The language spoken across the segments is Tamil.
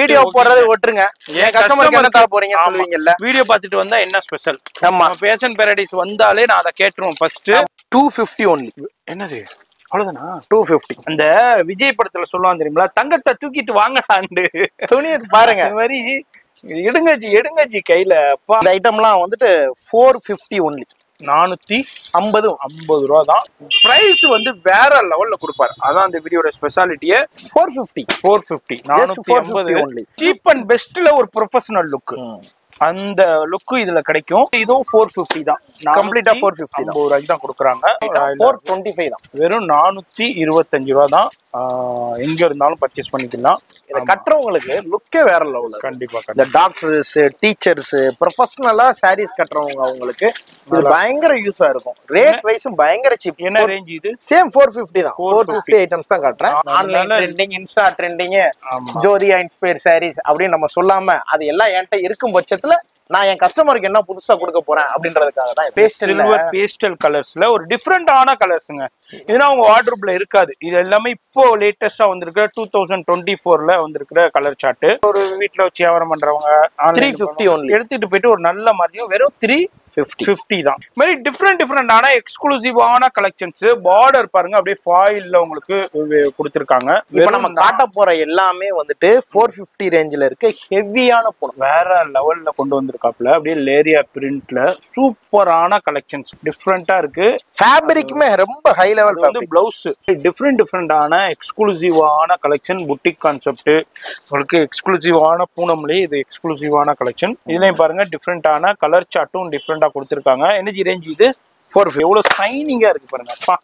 வீடியோ போடுறது ஓட்டுருங்க. ஏன் கஸ்டமருக்கு என்ன தர போறீங்க சொல்லுவீங்கல்ல. வீடியோ பார்த்துட்டு வந்தா என்ன ஸ்பெஷல்? ஆமா, பேஷன் பாரடைஸ் வந்தாலே நான் அதை கேட்டுருவோம். First 250 only. என்னது அவ்வளவுதானா? 250. அந்த விஜய் படத்துல சொல்லுவான் தெரியுங்களா, தங்கத்தை தூக்கிட்டு வாங்கலாண்டு. துணியை பாருங்க. இந்த மாதிரி எடுங்கஜி கையில. இந்த ஐட்டம்லாம் வந்துட்டு 450 ஒன்லி. 450 ரூபா தான். பிரைஸ் வந்து வேற லெவல்ல கொடுப்பாரு. அதான் அந்த வீடியோட ஸ்பெஷாலிட்டியே. 450 450 ஒன்லி. சீப் அண்ட் பெஸ்ட்ல ஒரு ப்ரொஃபஷனல் லுக், அந்த லுக் இதுல கிடைக்கும். இதுவும் 450 தான். கம்ப்ளீட்டா 450 தான். 50 ரூபாய்க்கு தான் கொடுக்குறாங்க. 425 தான். வெறும் 425 ரூபா தான். எங்க இருந்தாலும் பர்ச்சேஸ் பண்ணிக்கலாம். இத கட்டுறவங்களுக்கு லுக்கே வேற லெவல்ல. கண்டிப்பா. இந்த டாக்டர்ஸ், டீச்சர்ஸ், ப்ரொஃபஷனலா சாரீஸ் கட்டுறவங்க அவங்களுக்கு இது பயங்கர யூஸா இருக்கும். ரேட் வைஸும் பயங்கர சீப். என்ன ரேஞ்ச் இது? சேம் 450 தான். 450 ஐட்டம்ஸ் தான் காட்டுறேன். ஆன்லைன் ட்ரெண்டிங், இன்ஸ்டா ட்ரெண்டிங், ஜோதியா இன்ஸ்பயர் சாரீஸ் அப்படின்னு நம்ம சொல்லாம அது எல்லாம் என்கிட்ட இருக்கும் பட்சத்துல நான் என் கஸ்டமருக்கு என்ன புதுசா கொடுக்க போறேன் அப்படின்றதுக்காக தான். சில்வர் பேஸ்டல் கலர்ஸ்ல ஒரு டிஃப்ரெண்டான கலர்ஸ்ங்க. இதுனா உங்க வார்ட்ரோப்ல இருக்காது. இது எல்லாமே இப்போ லேட்டஸ்டா வந்திருக்கிற 2024ல வந்திருக்கிற கலர் சார்ட். ஒரு வீட்டுல வச்சு வியாபாரம் பண்றவங்க 350 ஒன்லி எடுத்துட்டு போயிட்டு ஒரு நல்ல மாதிரியும் வெறும் 350 தான். மாதிரி டிஃப்ரெண்டான எக்ஸ்க்ளூசிவான கலெக்ஷன்ஸ். பார்டர் பாருங்க, அப்படியே ஃபாயில்ல உங்களுக்கு கொடுத்துருக்காங்க. இப்ப நம்ம காட்ட போற எல்லாமே வந்துட்டு 450 ரேஞ்சில இருக்க ஹெவியான பொண்ணு வேற லெவல்ல கொண்டு வந்திருக்காப்ல. அப்படியே லேரியா பிரிண்ட்ல சூப்பரான கலெக்ஷன்ஸ் டிஃப்ரெண்டா இருக்கு. ஃபேப்ரிக்குமே ரொம்ப ஹை லெவல். வந்து பிளவுஸ் டிஃப்ரெண்டான எக்ஸ்க்ளூசிவான கலெக்ஷன். புட்டிக் கான்செப்ட் உங்களுக்கு எக்ஸ்க்ளூசிவான பூனம்லயே இது எக்ஸ்க்ளூசிவான கலெக்ஷன். இதுலயும் பாருங்க டிஃப்ரெண்டான கலர் சார்ட்டும் டிஃப்ரெண்டா கொடுத்திருக்காங்க. எனர்ஜி ரேஞ்ச் இது 450. எவ்வளவு ஷைனிங்கா இருக்கு பாருங்க. அப்பா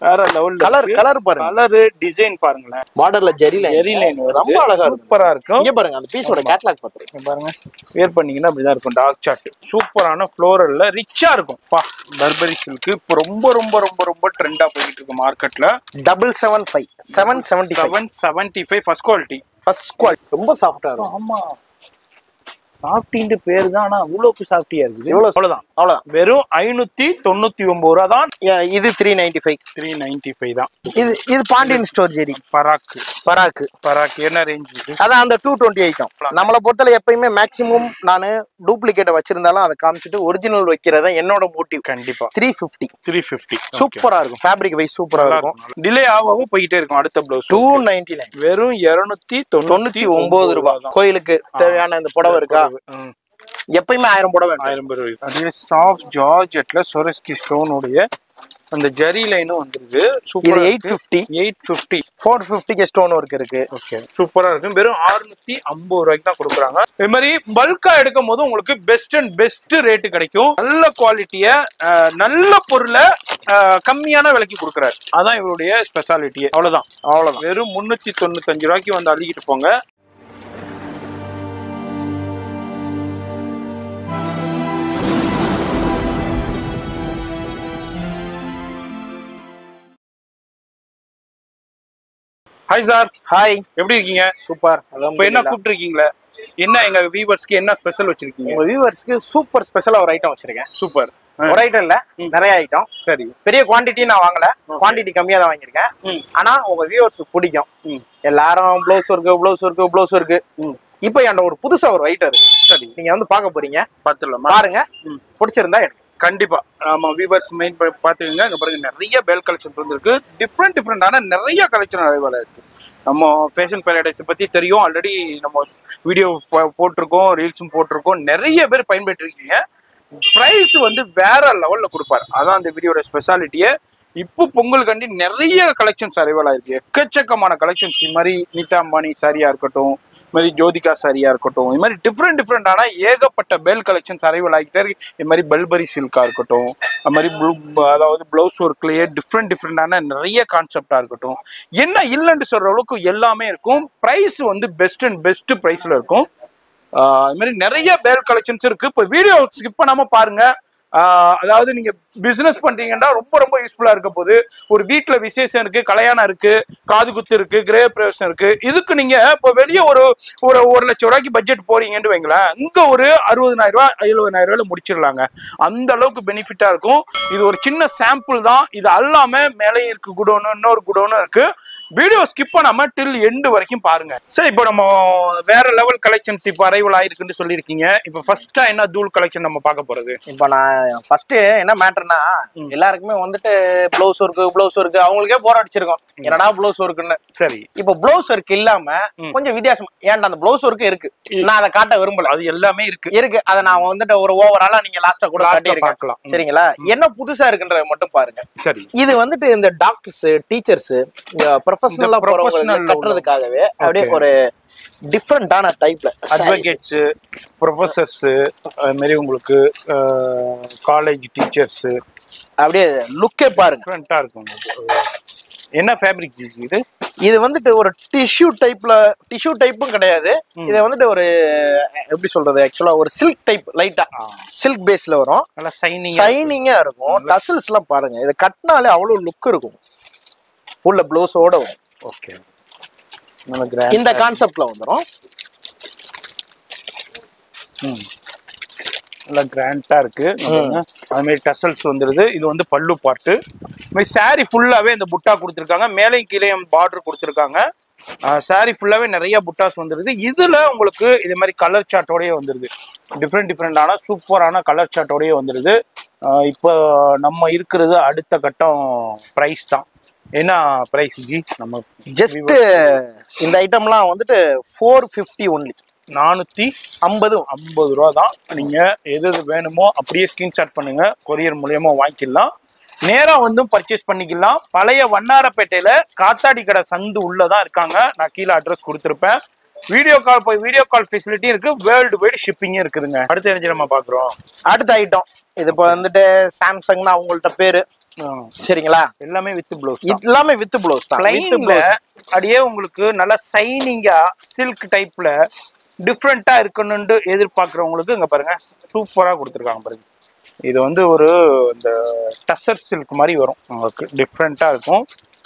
வேற லெவல். கலர் பாருங்க, கலர் டிசைன் பாருங்களேன். பார்டர்ல ஜெரி லைன் ரொம்ப அழகா இருக்கு. சூப்பரா இருக்கும். இங்க பாருங்க அந்த பீஸோட கேட்டலாக் பாருங்க. பாருங்க வேர் பண்ணீங்கன்னா அப்படிதான் இருக்கும். டார்க் சார்ட் சூப்பரான ஃப்ளோரல்ல ரிச்சா இருக்கும். பா பர்பரி சில்க் இப்போ ரொம்ப ரொம்ப ரொம்ப ரொம்ப ட்ரெண்டா போயிட்டு இருக்கு மார்க்கெட்ல. 775 775 ஃபர்ஸ்ட் குவாலிட்டி. ரொம்ப சாஃப்ட்டா இருக்கும். ஆமா, சாஃப்டின்னு பேரு தான். ஆனா அவ்வளவு சாஃப்டியா இருக்குது. அவ்வளவுதான். வெறும் 599 ரூபா தான். இது 395 தான். இது பாண்டியன் ஸ்டோர் ஜெரி பராக்கு என்ன ரேஞ்ச் இது? அதான் அந்த 220 ஐட்டம். நம்மளை பொறுத்தல எப்பயுமே மேக்ஸிமம் நான் டூப்ளிகேட் வச்சிருந்தாலும் அதை காமிச்சிட்டு ஒரிஜினல் வைக்கிறதா என்னோட மோட்டிவ். கண்டிப்பா 350 சூப்பரா இருக்கும். ஃபேப்ரிக் வைஸ் சூப்பரா இருக்கும். டிலே ஆகவும் போயிட்டே இருக்கும். அடுத்த பிளவுஸ் 299 வெறும் 299 ரூபாய். கோயிலுக்கு தேவையான இந்த புடவை இருக்கா, எப்பயுமே 1000 புடவை 1000 ரூபாய். அதே சாஃப்ட் ஜார்ஜெட்ல சொரஸ்கி ஸ்டோன் உடைய அந்த ஜரி லைனும் வந்துருக்கு. இது 850 450 ஸ்டோன் ஒர்க் இருக்கு. ஓகே, சூப்பரா இருக்கு. வெறும் 650 ரூபாய்க்கு தான் கொடுக்குறாங்க. இதே மாதிரி பல்கா எடுக்கும் போது உங்களுக்கு பெஸ்ட் ரேட்டு கிடைக்கும். நல்ல குவாலிட்டிய நல்ல பொருளை கம்மியான விலைக்கு கொடுக்குறாரு. அதான் இவருடைய ஸ்பெஷாலிட்டியே. அவ்வளவுதான். வெறும் 395 ரூபாய்க்கு வந்து அள்ளிக்கிட்டு போங்க. Hi sir. ஹாய், எப்படி இருக்கீங்க? சூப்பர். இப்போ என்ன கூப்பிட்டு இருக்கீங்களா? என்ன எங்க வியூவர்ஸ்க்கு என்ன ஸ்பெஷல் வச்சிருக்கீங்க? உங்க வியூவர்ஸ்க்கு சூப்பர் ஸ்பெஷலா ஒரு ஐட்டம் வச்சிருக்கேன். சூப்பர். ஒரு ஐட்டம் இல்ல, நிறைய ஐட்டம். சரி, பெரிய குவாண்டிட்டி நான் வாங்கல, குவாண்டிட்டி கம்மியா தான் வாங்கியிருக்கேன். ஆனா உங்க வியூவர்ஸ்க்கு பிடிக்கும். எல்லாரும் ப்ளவுஸ் இருக்கு. இப்போ என்கிட்ட ஒரு புதுசா ஒரு ஐட்டம் இருக்கு. சரி, நீங்க வந்து பார்க்க போறீங்க. பாருங்க, பிடிச்சிருந்தா எடுங்க. கண்டிப்பா. ஆமா, வியூவர்ஸ் மெயின் பாத்துக்கீங்க. இங்க பாருங்க நிறைய பேல் கலெக்ஷன் வந்துருக்கு. டிஃப்ரெண்டான நிறைய கலெக்ஷன் அவைலபிளா இருக்கு. நம்ம ஃபேஷன் பாரடைஸ் பத்தி தெரியும். ஆல்ரெடி நம்ம வீடியோ போட்டிருக்கோம், ரீல்ஸும் போட்டிருக்கோம். நிறைய பேர் பயன்பெற்று இருக்கீங்க. பிரைஸ் வந்து வேற லெவல்ல கொடுப்பாரு. அதான் அந்த வீடியோட ஸ்பெஷாலிட்டியே. இப்போ பொங்கல் கண்டி நிறைய கலெக்ஷன்ஸ் அவைலபிளா இருக்கு. எக்கச்சக்கமான கலெக்ஷன்ஸ். இது மாதிரி நீட்டா அம்பானி சாரியா இருக்கட்டும், இது மாதிரி ஜோதிகா சாரியா இருக்கட்டும், இது மாதிரி டிஃப்ரெண்டான ஏகப்பட்ட பெல் கலெக்ஷன்ஸ் அரைவல் ஆகிட்டே இருக்கு. இது மாதிரி பல்பரி சில்கா இருக்கட்டும், அது மாதிரி அதாவது பிளவுஸ் ஒர்க்லயே டிஃப்ரெண்டான நிறைய கான்செப்டா இருக்கட்டும். என்ன இல்லைன்னு சொல்ற அளவுக்கு எல்லாமே இருக்கும். பிரைஸ் வந்து பெஸ்ட் பிரைஸ்ல இருக்கும். இது மாதிரி நிறைய பெல் கலெக்ஷன்ஸ் இருக்கு. இப்போ வீடியோ ஸ்கிப் பண்ணாம பாருங்க. அதாவது நீங்க பிசினஸ் பண்றீங்கன்னா ரொம்ப யூஸ்ஃபுல்லா இருக்க போது. ஒரு வீட்டுல விசேஷம் இருக்கு, கல்யாணம் இருக்கு, காது குத்து இருக்கு, கிரக பிரவேசம் இருக்கு. இதுக்கு நீங்க இப்போ வெளியே ஒரு 1 லட்சம் ரூபாய்க்கு பட்ஜெட் போறீங்கன்னு வைங்களேன், இங்க ஒரு 60,000 ரூபாய் 70,000 ரூபாயில முடிச்சிடலாங்க. அந்த அளவுக்கு பெனிஃபிட்டா இருக்கும். இது ஒரு சின்ன சாம்பிள் தான். இது அல்லாம மேலே இருக்கு குடோனு, இன்னொரு குடோனு இருக்கு. வீடியோ ஸ்கிப் பண்ணாம டில் எண்ட் வரைக்கும் பாருங்க. சரி, இப்போ நம்ம வேற லெவல் கலெக்ஷன்ஸ் இப்போ அரைவல் ஆயிருக்குன்னு சொல்லியிருக்கீங்க. இப்போ ஃபர்ஸ்டா என்ன தூள் கலெக்ஷன் நம்ம பார்க்க போறது? இப்போ நான் ஃபர்ஸ்ட் என்ன மேட்டர்னா, எல்லாருக்குமே வந்துட்டு ப்ளவுஸ் ஒர்க்கு அவங்களுக்கே போர் அடிச்சிருக்கும், என்னடா ப்ளவுஸ் ஒர்க்குன்னு. சரி, இப்போ ப்ளவுஸ் ஒர்க் இல்லாம கொஞ்சம் வித்தியாசமா, ஏன்டா அந்த ப்ளவுஸ் ஒர்க்கு இருக்கு, நான் அதை காட்ட விரும்பல. அது எல்லாமே இருக்கு. அதை நான் வந்துட்டு ஒரு ஓவராலா நீங்க லாஸ்டா கூட காட்டியிருக்கலாம். சரிங்களா? என்ன புதுசா இருக்குன்றத மட்டும் பாருங்க. சரி, இது வந்துட்டு இந்த டாக்டர்ஸ், டீச்சர்ஸ், ப்ரொஃபஷனலா கட்டுறதுக்காகவே அப்படியே ஒரு டிஃபரெண்டான டைப்ல அட்வொகேட்ஸ், ப்ரொஃபசர்ஸ், அது மாதிரி உங்களுக்கு காலேஜ் டீச்சர்ஸ், அப்படியே லுக்கே பாருங்க, டிஃபரெண்டா இருக்கும். என்ன ஃபேப்ரிக் இது? இது வந்துட்டு ஒரு டிஷ்யூ டைப்பும் கிடையாது. இதை வந்துட்டு ஒரு எப்படி சொல்றது, ஆக்சுவலா ஒரு சில்க் டைப், லைட்டா சில்க் பேஸ்ல வரும், நல்லா ஷைனிங்கா இருக்கும். டசல்ஸ் எல்லாம் பாருங்க, இதை கட்டினாலே அவ்வளவு லுக் இருக்கும். உள்ள ப்ளவுஸோட வரும். ஓகே, இந்த கான்செப்ட்ல வந்துடும். நல்லா கிராண்டா இருக்கு. அது மாதிரி டசல்ஸ் வந்துருது. இது வந்து பல்லு பார்ட்டு. சாரி ஃபுல்லாவே இந்த புட்டா கொடுத்துருக்காங்க, மேலே கீழே பார்டர் கொடுத்துருக்காங்க. சாரி ஃபுல்லாவே நிறைய புட்டாஸ் வந்துருது. இதுல உங்களுக்கு இது மாதிரி கலர் சார்ட்டோடய வந்துருது. டிஃப்ரெண்டான சூப்பரான கலர் சார்ட்டோடய வந்துருது. இப்போ நம்ம இருக்கிறது அடுத்த கட்டம் பிரைஸ் தான். என்ன பிரைஸ் ஜி? நம்ம ஜஸ்ட் இந்த ஐட்டம்லாம் வந்துட்டு 450 ஒன்லி, 450 ரூபா தான். நீங்க எது வேணுமோ அப்படியே ஸ்கிரீன்ஷாட் பண்ணுங்க, கொரியர் மூலியமா வாங்கிக்கலாம், நேரா வந்து பர்ச்சேஸ் பண்ணிக்கலாம். பழைய வண்ணாரப்பேட்டையில காத்தாடி கடை சந்து உள்ளதான் இருக்காங்க. நான் கீழே அட்ரஸ் கொடுத்துருப்பேன். வீடியோ கால் ஃபெசிலிட்டி இருக்கு, வேர்ல்டு வைடு ஷிப்பிங் இருக்குதுங்க. அடுத்த என்ன நம்ம பாக்குறோம்? அடுத்த ஐட்டம் இது இப்போ வந்துட்டு சாம்சங்னா அவங்கள்ட்ட பேரு. சரிங்களா? எல்லாமே வித் ப்ளவுஸ், எல்லாமே வித் ப்ளவுஸ் தான். அப்படியே உங்களுக்கு நல்லா சைனிங்கா சில்க் டைப்ல டிஃப்ரெண்டா இருக்கணும்னு எதிர்பார்க்கிறவங்களுக்கு இங்க பாருங்க சூப்பரா கொடுத்துருக்காங்க பாருங்க. இது வந்து ஒரு இந்த டசர் சில்க் மாதிரி வரும், உங்களுக்கு டிஃப்ரெண்டா இருக்கும்.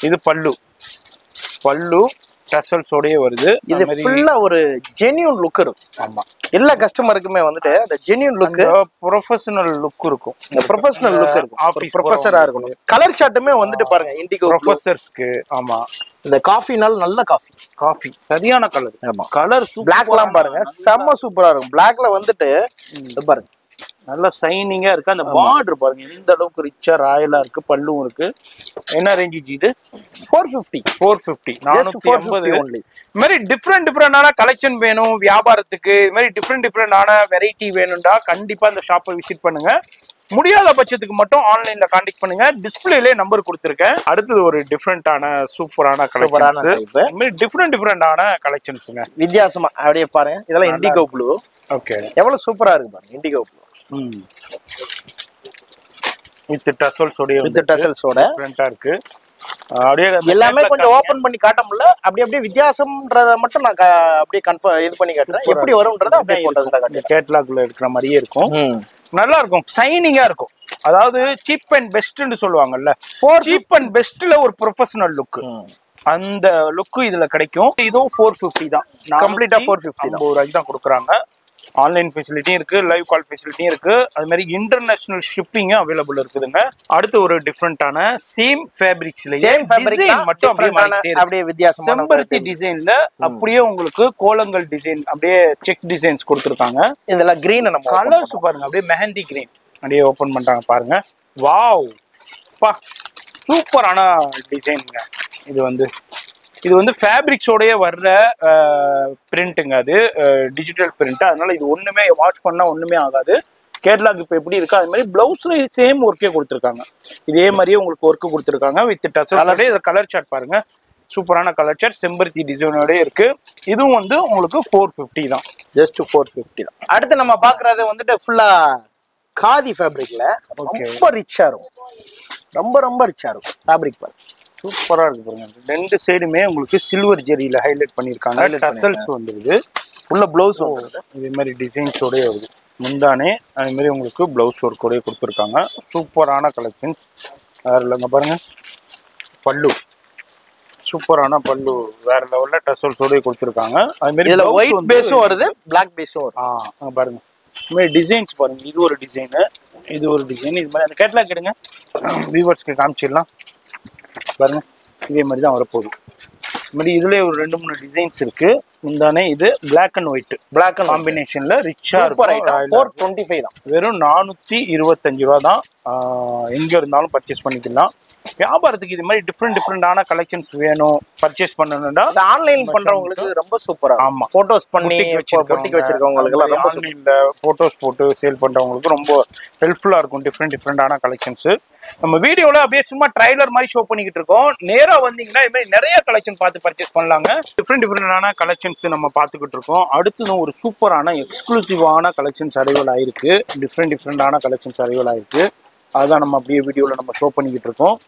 இது பல்லு டசல்ஸோடயே வருது. இது ஃபுல்லா ஒரு ஜென்யூன் லுக் இருக்கும். ஆமா, எல்லா கஸ்டமருக்குமே வந்துட்டு அந்த ஜென்யூன் லுக், ப்ரொஃபஷனல் லுக் இருக்கும். இந்த ப்ரொஃபஷனல் லுக் இருக்கும். ஆபீஸ் ப்ரொஃபசரா இருக்கணும். கலர் சார்ட்டுமே வந்துட்டு பாருங்க, இண்டிகோ ப்ரொஃபசர்ஸ்க்கு. ஆமா, இந்த காஃபினால நல்ல காஃபி சரியான கலர். ஆமா, கலர் பிளாக்லாம் பாருங்க செம்ம சூப்பரா இருக்கும். பிளாக்ல வந்துட்டு பாருங்க நல்லா சைனிங்கா இருக்கு. அந்த பார்டர் பாருங்க எந்த அளவுக்கு ரிச்சா ராயலா இருக்கு. பல்லும் இருக்கு. என்ன ரேஞ்ச் இது? 450 450 ஒன்லி. இது மாதிரி டிஃப்ரெண்டான கலெக்ஷன் வேணும் வியாபாரத்துக்கு, இது மாதிரி டிஃப்ரெண்டான வெரைட்டி வேணும்டா கண்டிப்பா இந்த ஷாப்பை விசிட் பண்ணுங்க. முடியாத பட்சத்துக்கு மட்டும் ஆன்லைன்ல கான்டாக்ட் பண்ணுங்க. டிஸ்பிளேல நம்பர் கொடுத்துருக்கேன். அடுத்தது ஒரு டிஃப்ரெண்டான சூப்பரான கலெக்ஷன்ஸ், இது மாதிரி டிஃப்ரெண்டான கலெக்ஷன்ஸ்ங்க. வித்தியாசமா அப்படியே பாருங்க. இதெல்லாம் இண்டிகோ ப்ளூ. ஓகே, எவ்வளவு சூப்பரா இருக்கு பாருங்க இண்டிகோ ப்ளூ. வித் டசல்ஸோட டிஃப்ரெண்டா இருக்கு. அப்படியே எல்லாமே கொஞ்சம் ஓபன் பண்ணி காட்ட முடியல, அப்படியே வித்தியாசம்ன்றத மட்டும் நான் அப்படியே கன்ஃபார்ம் இது பண்ணி காட்டுறேன். எப்படி வரும்ன்றத அப்படியே போட்டதுல கேட்லாக்ல இருக்கிற மாதிரியே இருக்கும். நல்லா இருக்கும், சைனிங்கா இருக்கும். அதாவது சீப் அண்ட் பெஸ்ட்னு சொல்லுவாங்கல்ல, சீப் அண்ட் பெஸ்ட்ல ஒரு ப்ரொஃபஷனல் லுக், அந்த லுக் இதுல கிடைக்கும். இதுவும் 450 தான், கம்ப்ளீட்டா 450 ரூபாய்க்கு தான் கொடுக்குறாங்க. ஆன்லைன் ஃபெசிலிட்டியும் இருக்கு, லைவ் கால் ஃபெசிலிட்டியும் இருக்கு. அது மாதிரி இன்டர்நேஷனல் ஷிப்பிங்கும் அவைலபிள் இருக்குதுங்க. அடுத்து ஒரு டிஃப்ரெண்டான சேம் ஃபேப்ரிக்ஸ்ல மட்டும் அப்படியே வித்தியாசமான செம்பருத்தி டிசைன்ல அப்படியே உங்களுக்கு கோலங்கள் டிசைன், அப்படியே செக் டிசைன்ஸ் கொடுத்துருக்காங்க. இதெல்லாம் கிரீன் நம்ம கலர்ஸ் பாருங்க, அப்படியே மெஹந்தி கிரீன் அப்படியே ஓபன் பண்றாங்க பாருங்க. வாவ் பா, சூப்பரான டிசைனுங்க. இது வந்து ஃபேப்ரிக்ஸோடய வர்ற பிரிண்ட்டுங்க. அது டிஜிட்டல் பிரிண்ட், அதனால இது ஒண்ணுமே வாஷ் பண்ணா ஒண்ணுமே ஆகாது. கேட்லாக் இப்போ எப்படி இருக்கா அது மாதிரி பிளவுஸ்ல சேம் ஒர்க்கே கொடுத்துருக்காங்க. இதே மாதிரியே உங்களுக்கு ஒர்க்கு கொடுத்துருக்காங்க வித் டசல். இதை கலர் சார்ட் பாருங்க, சூப்பரான கலர் சார்ட், செம்பருத்தி டிசைனோட இருக்கு. இதுவும் வந்து உங்களுக்கு 450 தான், ஜஸ்ட் 450 தான். அடுத்து நம்ம பாக்குறது வந்துட்டு ஃபுல்லா காதி ஃபேப்ரிக்ல ரொம்ப ரிச்சா இருக்கும், ரொம்ப ரிச்சா இருக்கும் ஃபேப்ரிக் பாருங்க. சூப்பரா இருக்கு பாருங்க. ரெண்டு சைடுமே உங்களுக்கு சில்வர் ஜெரியில ஹைலைட் பண்ணிருக்காங்க. டசல்ஸ் வந்துருது, உள்ள பிளவுஸ் வந்துருது. இதே மாதிரி டிசைன்ஸோடய வருது. முந்தானே அதே மாதிரி உங்களுக்கு பிளவுஸ் ஒர்க்கோடய கொடுத்துருக்காங்க. சூப்பரான கலெக்ஷன்ஸ் வேற இல்லைங்க பாருங்க. பல்லு சூப்பரான பல்லு, வேற லெவல்ல டசல்ஸோடய கொடுத்துருக்காங்க. அது மாதிரி இதுல ஒயிட் பேஸும் வருது, பிளாக் பேஸும் வருது. பாருங்க இது மாதிரி டிசைன்ஸ் பாருங்க. இது ஒரு டிசைனு, இது ஒரு டிசைன். இது மாதிரி அந்த கேட்லாக் எடுங்க, வியூவர்ஸ்க்கு காமிச்சிடலாம் பாருங்க. இதே மாதிரி தான் வரப்போகுது. இந்த மாதிரி இதுலயே ஒரு 2-3 டிசைன்ஸ் இருக்கு. முந்தானே இது பிளாக் அண்ட் ஒயிட் காம்பினேஷன்ல ரிச்சா இருக்கும். 425 தான். வெறும் 425 ரூபா தான். எங்க இருந்தாலும் பர்ச்சேஸ் பண்ணிக்கலாம். வியாபாரத்துக்கு இது மாதிரி டிஃப்ரெண்டான கலெக்ஷன்ஸ் வேணும், பர்ச்சேஸ் பண்ணணும்னா ஆன்லைன் பண்றவங்களுக்கு ரொம்ப சூப்பரா. ஆமா, போட்டோஸ் பண்ணி பொட்டிக்கு வச்சிருக்கவங்களுக்கு எல்லாம் ரொம்ப ஆன்லைன்ல போட்டோஸ் போட்டு சேல் பண்றவங்களுக்கு ரொம்ப ஹெல்ப்ஃபுல்லா இருக்கும். டிஃப்ரெண்டான கலெக்ஷன்ஸ் நம்ம வீடியோல அப்படியே சும்மா ட்ரைலர் மாதிரி ஷோ பண்ணிக்கிட்டு இருக்கோம். நேரா வந்தீங்கன்னா இது மாதிரி நிறைய கலெக்ஷன் பார்த்து பர்ச்சேஸ் பண்ணலாங்க. டிஃப்ரெண்டான கலெக்ஷன்ஸ் நம்ம பார்த்துக்கிட்டு இருக்கோம். அடுத்ததும் ஒரு சூப்பரான எக்ஸ்க்ளூசிவான கலெக்ஷன்ஸ் அரைவல் ஆயிருக்கு. டிஃப்ரெண்டான கலெக்ஷன்ஸ் அரைவல் ஆயிருக்கு. அதுதான் நம்ம அப்படியே வீடியோவில் நம்ம ஷோ பண்ணிக்கிட்டு இருக்கோம்.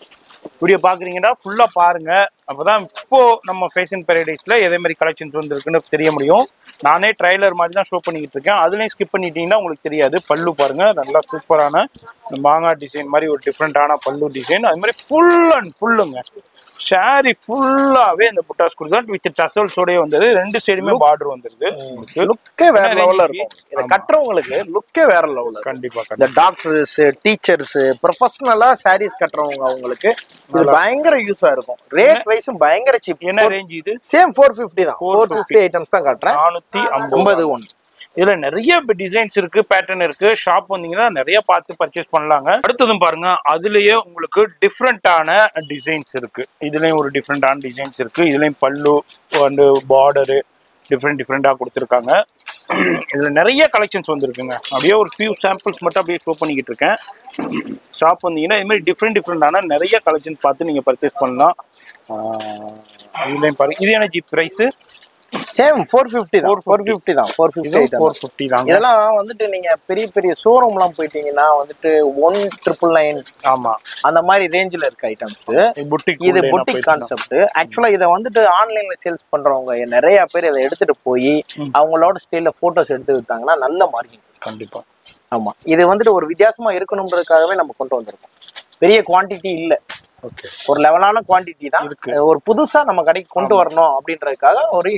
வீடியோ பார்க்குறீங்கன்னா ஃபுல்லாக பாருங்க. அப்போதான் இப்போ நம்ம ஃபேஷன் பேரடைஸில் எதே மாதிரி கலெக்ஷன்ஸ் வந்துருக்குன்னு தெரிய முடியும். நானே ட்ரைலர் மாதிரி தான் ஷோ பண்ணிக்கிட்டு இருக்கேன். அதுலேயும் ஸ்கிப் பண்ணிட்டீங்கன்னா உங்களுக்கு தெரியாது. பல்லு பாருங்க, நல்லா சூப்பரான மாங்காய் டிசைன் மாதிரி ஒரு டிஃப்ரெண்டான பல்லு டிசைன். அது மாதிரி ஃபுல் அண்ட் ஃபுல்லுங்க ஷாரி ஃபுல்லாவே இந்த புட்டாஸ் கொடுத்தா வித் டசல்ஸோடய வந்தது. 2 சைடுமே பார்டர் வந்துருது. லுக்கே வேற லெவல்ல இருக்கும். இத கட்டறவங்களுக்கு லுக்கே வேற லெவல்ல. கண்டிப்பா இந்த டாக்டர்ஸ், டீச்சர்ஸ், ப்ரொபஷனலா சாரீஸ் கட்டறவங்க அவங்களுக்கு இது பயங்கர யூஸா இருக்கும். ரேட் வைஸும் பயங்கர சீப். என்ன ரேஞ்ச் இது? சேம் 450 தான். 450 ஐட்டம்ஸ் தான் காட்றேன். 450 ஒன். இதுல நிறைய டிசைன்ஸ் இருக்கு, பேட்டர்ன் இருக்கு. ஷாப் வந்தீங்கன்னா நிறைய பார்த்து பர்ச்சேஸ் பண்ணலாங்க. அடுத்ததும் பாருங்க, அதுலயே உங்களுக்கு டிஃப்ரெண்டான டிசைன்ஸ் இருக்கு. இதுலயும் ஒரு டிஃப்ரெண்டான டிசைன்ஸ் இருக்கு. இதுலயும் பல்லு அண்ட் பார்டரு டிஃப்ரெண்டா கொடுத்துருக்காங்க. இதுல நிறைய கலெக்ஷன்ஸ் வந்துருக்குங்க. அப்படியே ஒரு ஃபியூ சாம்பிள்ஸ் மட்டும் அப்படியே ஷோ பண்ணிக்கிட்டு இருக்கேன். ஷாப் வந்தீங்கன்னா இது மாதிரி டிஃப்ரெண்டான நிறைய கலெக்ஷன்ஸ் பார்த்து நீங்க பர்ச்சேஸ் பண்ணலாம். இதுலயும் பாருங்க, இது என்ன ஜீப் பிரைஸ்? சேம் 450 தான். 450 தான். 450 தான். இதெல்லாம் வந்துட்டு நீங்க பெரிய பெரிய ஷோரூம்லாம் போயிட்டீங்கன்னா வந்துட்டு 1999 ஆமா அந்த மாதிரி ரேஞ்சில இருக்க ஐட்டம்ஸ். இது புட்டிக் கான்செப்ட். ஆக்சுவலா இதை வந்துட்டு ஆன்லைன்ல சேல்ஸ் பண்றவங்க நிறைய பேர் இதை எடுத்துட்டு போய் அவங்களோட ஸ்டைல்ல போட்டோஸ் எடுத்து விட்டாங்கன்னா நல்ல மார்ஜின். கண்டிப்பா. ஆமா, இது வந்துட்டு ஒரு வித்தியாசமா இருக்கணும்ன்றதுக்காகவே நம்ம கொண்டு வந்திருக்கோம். பெரிய குவான்டிட்டி இல்ல, ஒரு லெவலான குவான்டிட்டி தான். ஒரு புதுசா நம்ம கடைக்கு கொண்டு வரணும் அப்படின்றதுக்காக ஒரு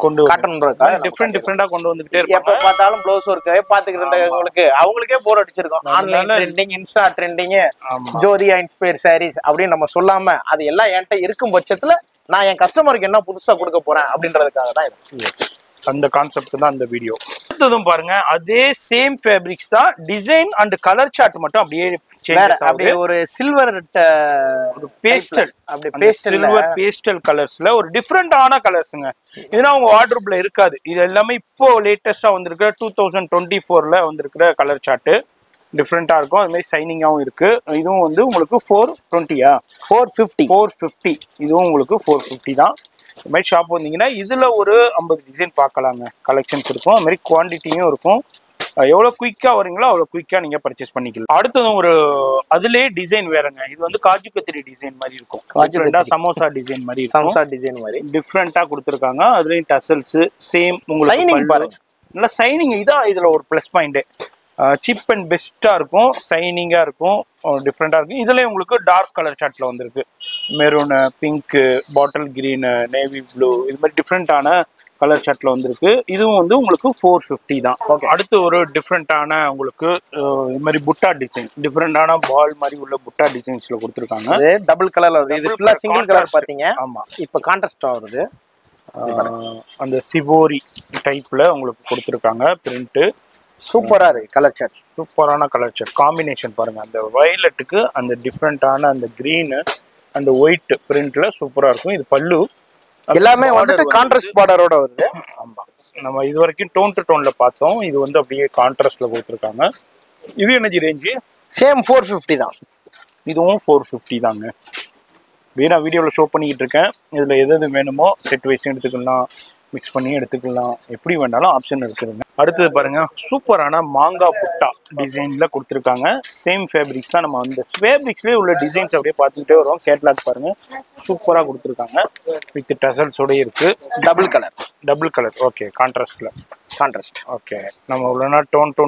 கொண்டு காட்டணும்ன்றதுக்காக டிஃப்ரெண்டா கொண்டு வந்துகிட்டே இருக்கோம். எப்ப பார்த்தாலும் ப்ளவுஸ் ஒர்க்கவே பாத்துக்கிட்டு இருந்தவங்களுக்கு அவங்களுக்கே போர் அடிச்சிருக்கும். ஆன்லைன் ட்ரெண்டிங், இன்ஸ்டா ட்ரெண்டிங், ஜோதியா இன்ஸ்பயர் சாரீஸ் அப்படின்னு நம்ம சொல்லாம அது எல்லாம் என்கிட்ட இருக்கும் பட்சத்துல நான் என் கஸ்டமருக்கு என்ன புதுசா கொடுக்க போறேன் அப்படின்றதுக்காக தான் இது. அந்த கான்செப்ட் தான் அந்த வீடியோ. அடுத்ததும் பாருங்க, அதே சேம் ஃபேப்ரிக்ஸ் தான், டிசைன் அண்ட் கலர் சார்ட் மட்டும் அப்படியே சேஞ்சஸ். அப்படியே ஒரு சில்வர் பேஸ்டல், அப்படியே சில்வர் பேஸ்டல் கலர்ஸ்ல ஒரு டிஃப்ரெண்டான கலர்ஸ்ங்க. இதுனா உங்க வார்ட்ரோப்ல இருக்காது. இது எல்லாமே இப்போ லேட்டஸ்டா வந்திருக்கிற 2024ல வந்திருக்கிற கலர் சார்ட். டிஃப்ரெண்டா இருக்கும். அது மாதிரி சைனிங்காவும் இருக்கு. இதுவும் வந்து உங்களுக்கு 420 450. இதுவும் உங்களுக்கு 450 தான். இது மாதிரி ஷாப் வந்தீங்கன்னா இதுல ஒரு 50 டிசைன் பார்க்கலாங்க. கலெக்ஷன்ஸ் இருக்கும். அது மாதிரி குவான்டிட்டியும் இருக்கும். எவ்வளவு குயிக்கா வரீங்களோ அவ்வளவு குயிக்கா நீங்க பர்ச்சேஸ் பண்ணிக்கலாம். அடுத்ததும் ஒரு அதுலயே டிசைன் வேறங்க. இது வந்து காஜு கத்திரி டிசைன் மாதிரி இருக்கும். சமோசா டிசைன் மாதிரி டிஃப்ரெண்டா கொடுத்துருக்காங்க. அதுலயும் டசல்ஸ் சேம். உங்களுக்கு நல்லா சைனிங். இதான் இதுல ஒரு பிளஸ் பாயிண்ட். சீப் அண்ட் பெஸ்டா இருக்கும், சைனிங்கா இருக்கும், டிஃப்ரெண்டா இருக்கும். இதுலயும் உங்களுக்கு டார்க் கலர் சார்ட்ல வந்திருக்கு. Maroon, pink, bottle green, navy blue, இது மாதிரி டிஃப்ரெண்டான கலர் சார்ட்ல வந்திருக்கு. இதுவும் வந்து உங்களுக்கு 450 தான். அடுத்து ஒரு டிஃப்ரெண்டான உங்களுக்கு இது மாதிரி புட்டா டிசைன், டிஃப்ரெண்டான பால் மாதிரி உள்ள புட்டா டிசைன்ஸ்ல கொடுத்துருக்காங்க. டபுள் கலர்ல வருது. இது ஃபுல்லா சிங்கிள் கலர் பாத்தீங்க. ஆமா, இப்ப கான்ட்ராஸ்டா வருது. அந்த சிவோரி டைப்ல உங்களுக்கு கொடுத்துருக்காங்க பிரிண்ட். சூப்பரா இருக்கு கலர் சார்ட். சூப்பரான கலர் சார்ட் காம்பினேஷன் பாருங்க. அந்த வயலட்டுக்கு அந்த டிஃப்ரெண்டான அந்த கிரீன் அந்த ஒயிட் பிரிண்ட்ல சூப்பரா இருக்கும். இது பல்லு எல்லாமே வந்துட்டு கான்ட்ராஸ்ட் பார்டரோட வருது. ஆமா, நம்ம இது வரைக்கும் டோன் டு டோன்ல பார்த்தோம். இது வந்து அப்படியே கான்ட்ராஸ்ட்ல கொடுத்துருக்காங்க. இது எனர்ஜி ரேஞ்சு சேம் 450 தான். இதுவும் 450 தாங்க. நான் வீடியோவில் ஷோ பண்ணிக்கிட்டு இருக்கேன். இதில் எது வேணுமோ செட் வைஸும் எடுத்துக்கலாம், மிக்ஸ் பண்ணி எடுத்துக்கலாம், எப்படி வேணாலும் ஆப்ஷன் எடுத்துருங்க. அடுத்தது பாருங்க, சூப்பரான மாங்காய் புட்டா டிசைன்ல கொடுத்துருக்காங்க. சேம் ஃபேப்ரிக்ஸ் தான். நம்ம அந்த ஃபேப்ரிக்ஸ்லேயே உள்ள டிசைன்ஸ் அப்படியே பார்த்துக்கிட்டே வரோம். கேட்லாக் பாருங்க, சூப்பராக கொடுத்துருக்காங்க. வித் டசல்ஸோட இருக்கு. Double colour. Okay, contrast. Okay, நம்ம இவ்வளோனா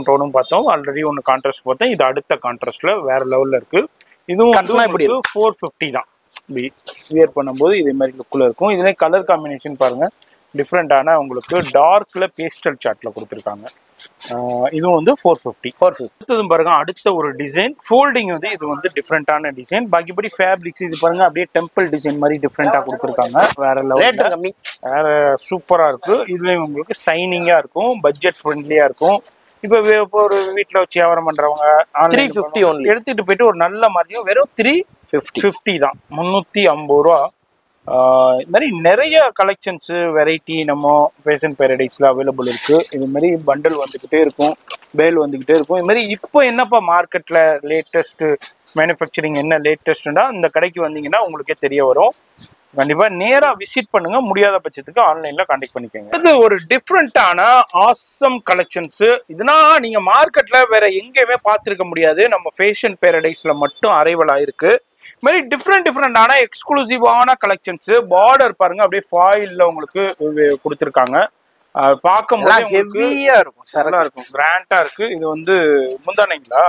டோனும் பார்த்தோம். ஆல்ரெடி ஒன்று கான்ட்ராஸ்ட் பார்த்தோம். இது அடுத்த கான்ட்ராஸ்ட்ல வேற லெவல்ல இருக்கு. இதுவும் வந்து 450 தான். வியர் பண்ணும்போது இதே மாதிரி லுக்கில் இருக்கும். இதுலேயே கலர் காம்பினேஷன் பாருங்க. டிஃப்ரெண்டான உங்களுக்கு டார்க்ல பேஸ்டல் சார்ட்ல கொடுத்துருக்காங்க. இதுவும் வந்து 450. அடுத்ததும் பாருங்க, அடுத்த ஒரு டிசைன் ஃபோல்டிங் வந்து இது வந்து டிஃப்ரெண்டான டிசைன். பாக்கிபடி ஃபேப்ரிக்ஸ் இது பாருங்க அப்படியே டெம்பிள் டிசைன் மாதிரி டிஃப்ரெண்டா கொடுத்துருக்காங்க. வேற லெவல், வேற சூப்பரா இருக்கு. இதுலயும் உங்களுக்கு சைனிங்கா இருக்கும், பட்ஜெட் ஃப்ரெண்ட்லியா இருக்கும். இப்போ ஒரு வீட்டுல வச்சு வியாபாரம் பண்றவங்க 350 only எடுத்துட்டு போயிட்டு ஒரு நல்ல மாதிரியும் வெறும் 350 தான், 350 ரூபா. இது மாதிரி நிறைய கலெக்ஷன்ஸ் வெரைட்டி நம்ம ஃபேஷன் பேரடைஸ்ல அவைலபிள் இருக்கு. இது மாதிரி பண்டல் வந்துகிட்டே இருக்கும், பேல் வந்துகிட்டே இருக்கும். இது மாதிரி இப்போ என்னப்பா மார்க்கெட்ல லேட்டஸ்ட் மேனுஃபேக்சரிங் என்ன லேட்டஸ்டா இந்த கடைக்கு வந்தீங்கன்னா உங்களுக்கே தெரிய வரும். கண்டிப்பா நேரா விசிட் பண்ணுங்க, முடியாத பட்சத்துக்கு ஆன்லைன்ல கான்டாக்ட் பண்ணிக்கோங்க. இது ஒரு டிஃப்ரெண்டான ஆசம் கலெக்ஷன்ஸ். இதுனா நீங்க மார்க்கெட்ல வேற எங்கேயுமே பார்த்திருக்க முடியாது, நம்ம ஃபேஷன் பேரடைஸ்ல மட்டும் அரைவல் ஆயிருக்கு. மாதிரி டிஃப்ரெண்டான எக்ஸ்க்ளூசிவான கலெக்ஷன்ஸ். பார்டர் பாருங்க அப்படியே ஃபாயில்ல உங்களுக்கு கொடுத்துருக்காங்க. பார்க்கும்போது ஹெவியா இருக்கும், நல்லா இருக்கும், கிராண்டா இருக்கு. இது வந்து முந்தானைங்களா?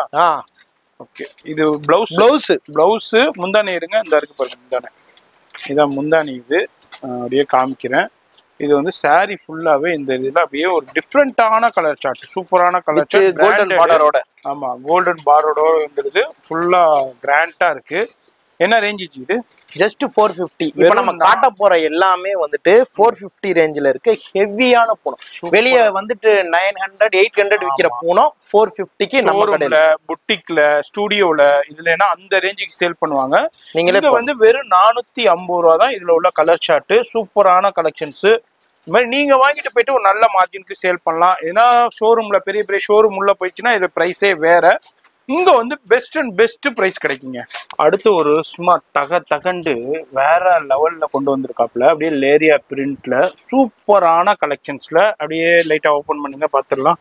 ஓகே, இது பிளவுஸ் முந்தானை எடுங்க. இந்த இருக்கு பாருங்க முந்தானை, இதான் முந்தானி. இது அப்படியே காமிக்கிறேன். இது வந்து சாரி ஃபுல்லாவே இந்த இதுல அப்படியே ஒரு டிஃப்ரெண்டான கலர் சார்ட், சூப்பரான கலர் சார்ட், கோல்டன் பார்டரோட. ஆமா, கோல்டன் பார்டரோட வந்துருது, ஃபுல்லா கிராண்டா இருக்கு. என்ன ரேஞ்ச் இது? ஜஸ்ட் 450. இப்போ நம்ம காட்ட போற எல்லாமே வந்துட்டு 450 ரேஞ்சில இருக்கு. ஹெவியான பூனம், வெளிய வந்துட்டு 900 800 விக்கிற பூனம் 450க்கு நம்ம கடையில, புட்டிக்ல, ஸ்டுடியோல இதுலனா அந்த ரேஞ்சுக்கு சேல் பண்ணுவாங்க. நீங்க வந்து வெறும் 450 ரூபா தான். இதுல உள்ள கலர் சார்ட் சூப்பரான கலெக்ஷன்ஸ். இந்த மாதிரி நீங்க வாங்கிட்டு போயிட்டு ஒரு நல்ல மார்ஜினுக்கு சேல் பண்ணலாம். ஏன்னா ஷோரூம்ல பெரிய பெரிய ஷோரூம் உள்ள போயிடுச்சுன்னா இது பிரைஸே வேற. இங்க வந்து பெஸ்ட் பிரைஸ் கிடைக்குங்க. அடுத்து ஒரு சும்மா தகண்டு வேற லெவல்ல கொண்டு வந்திருக்காப்ல, அப்படியே லேரியா பிரிண்ட்ல சூப்பரான கலெக்ஷன்ஸ்ல. அப்படியே லைட்டா ஓபன் பண்ணுங்க, பாத்துடலாம்.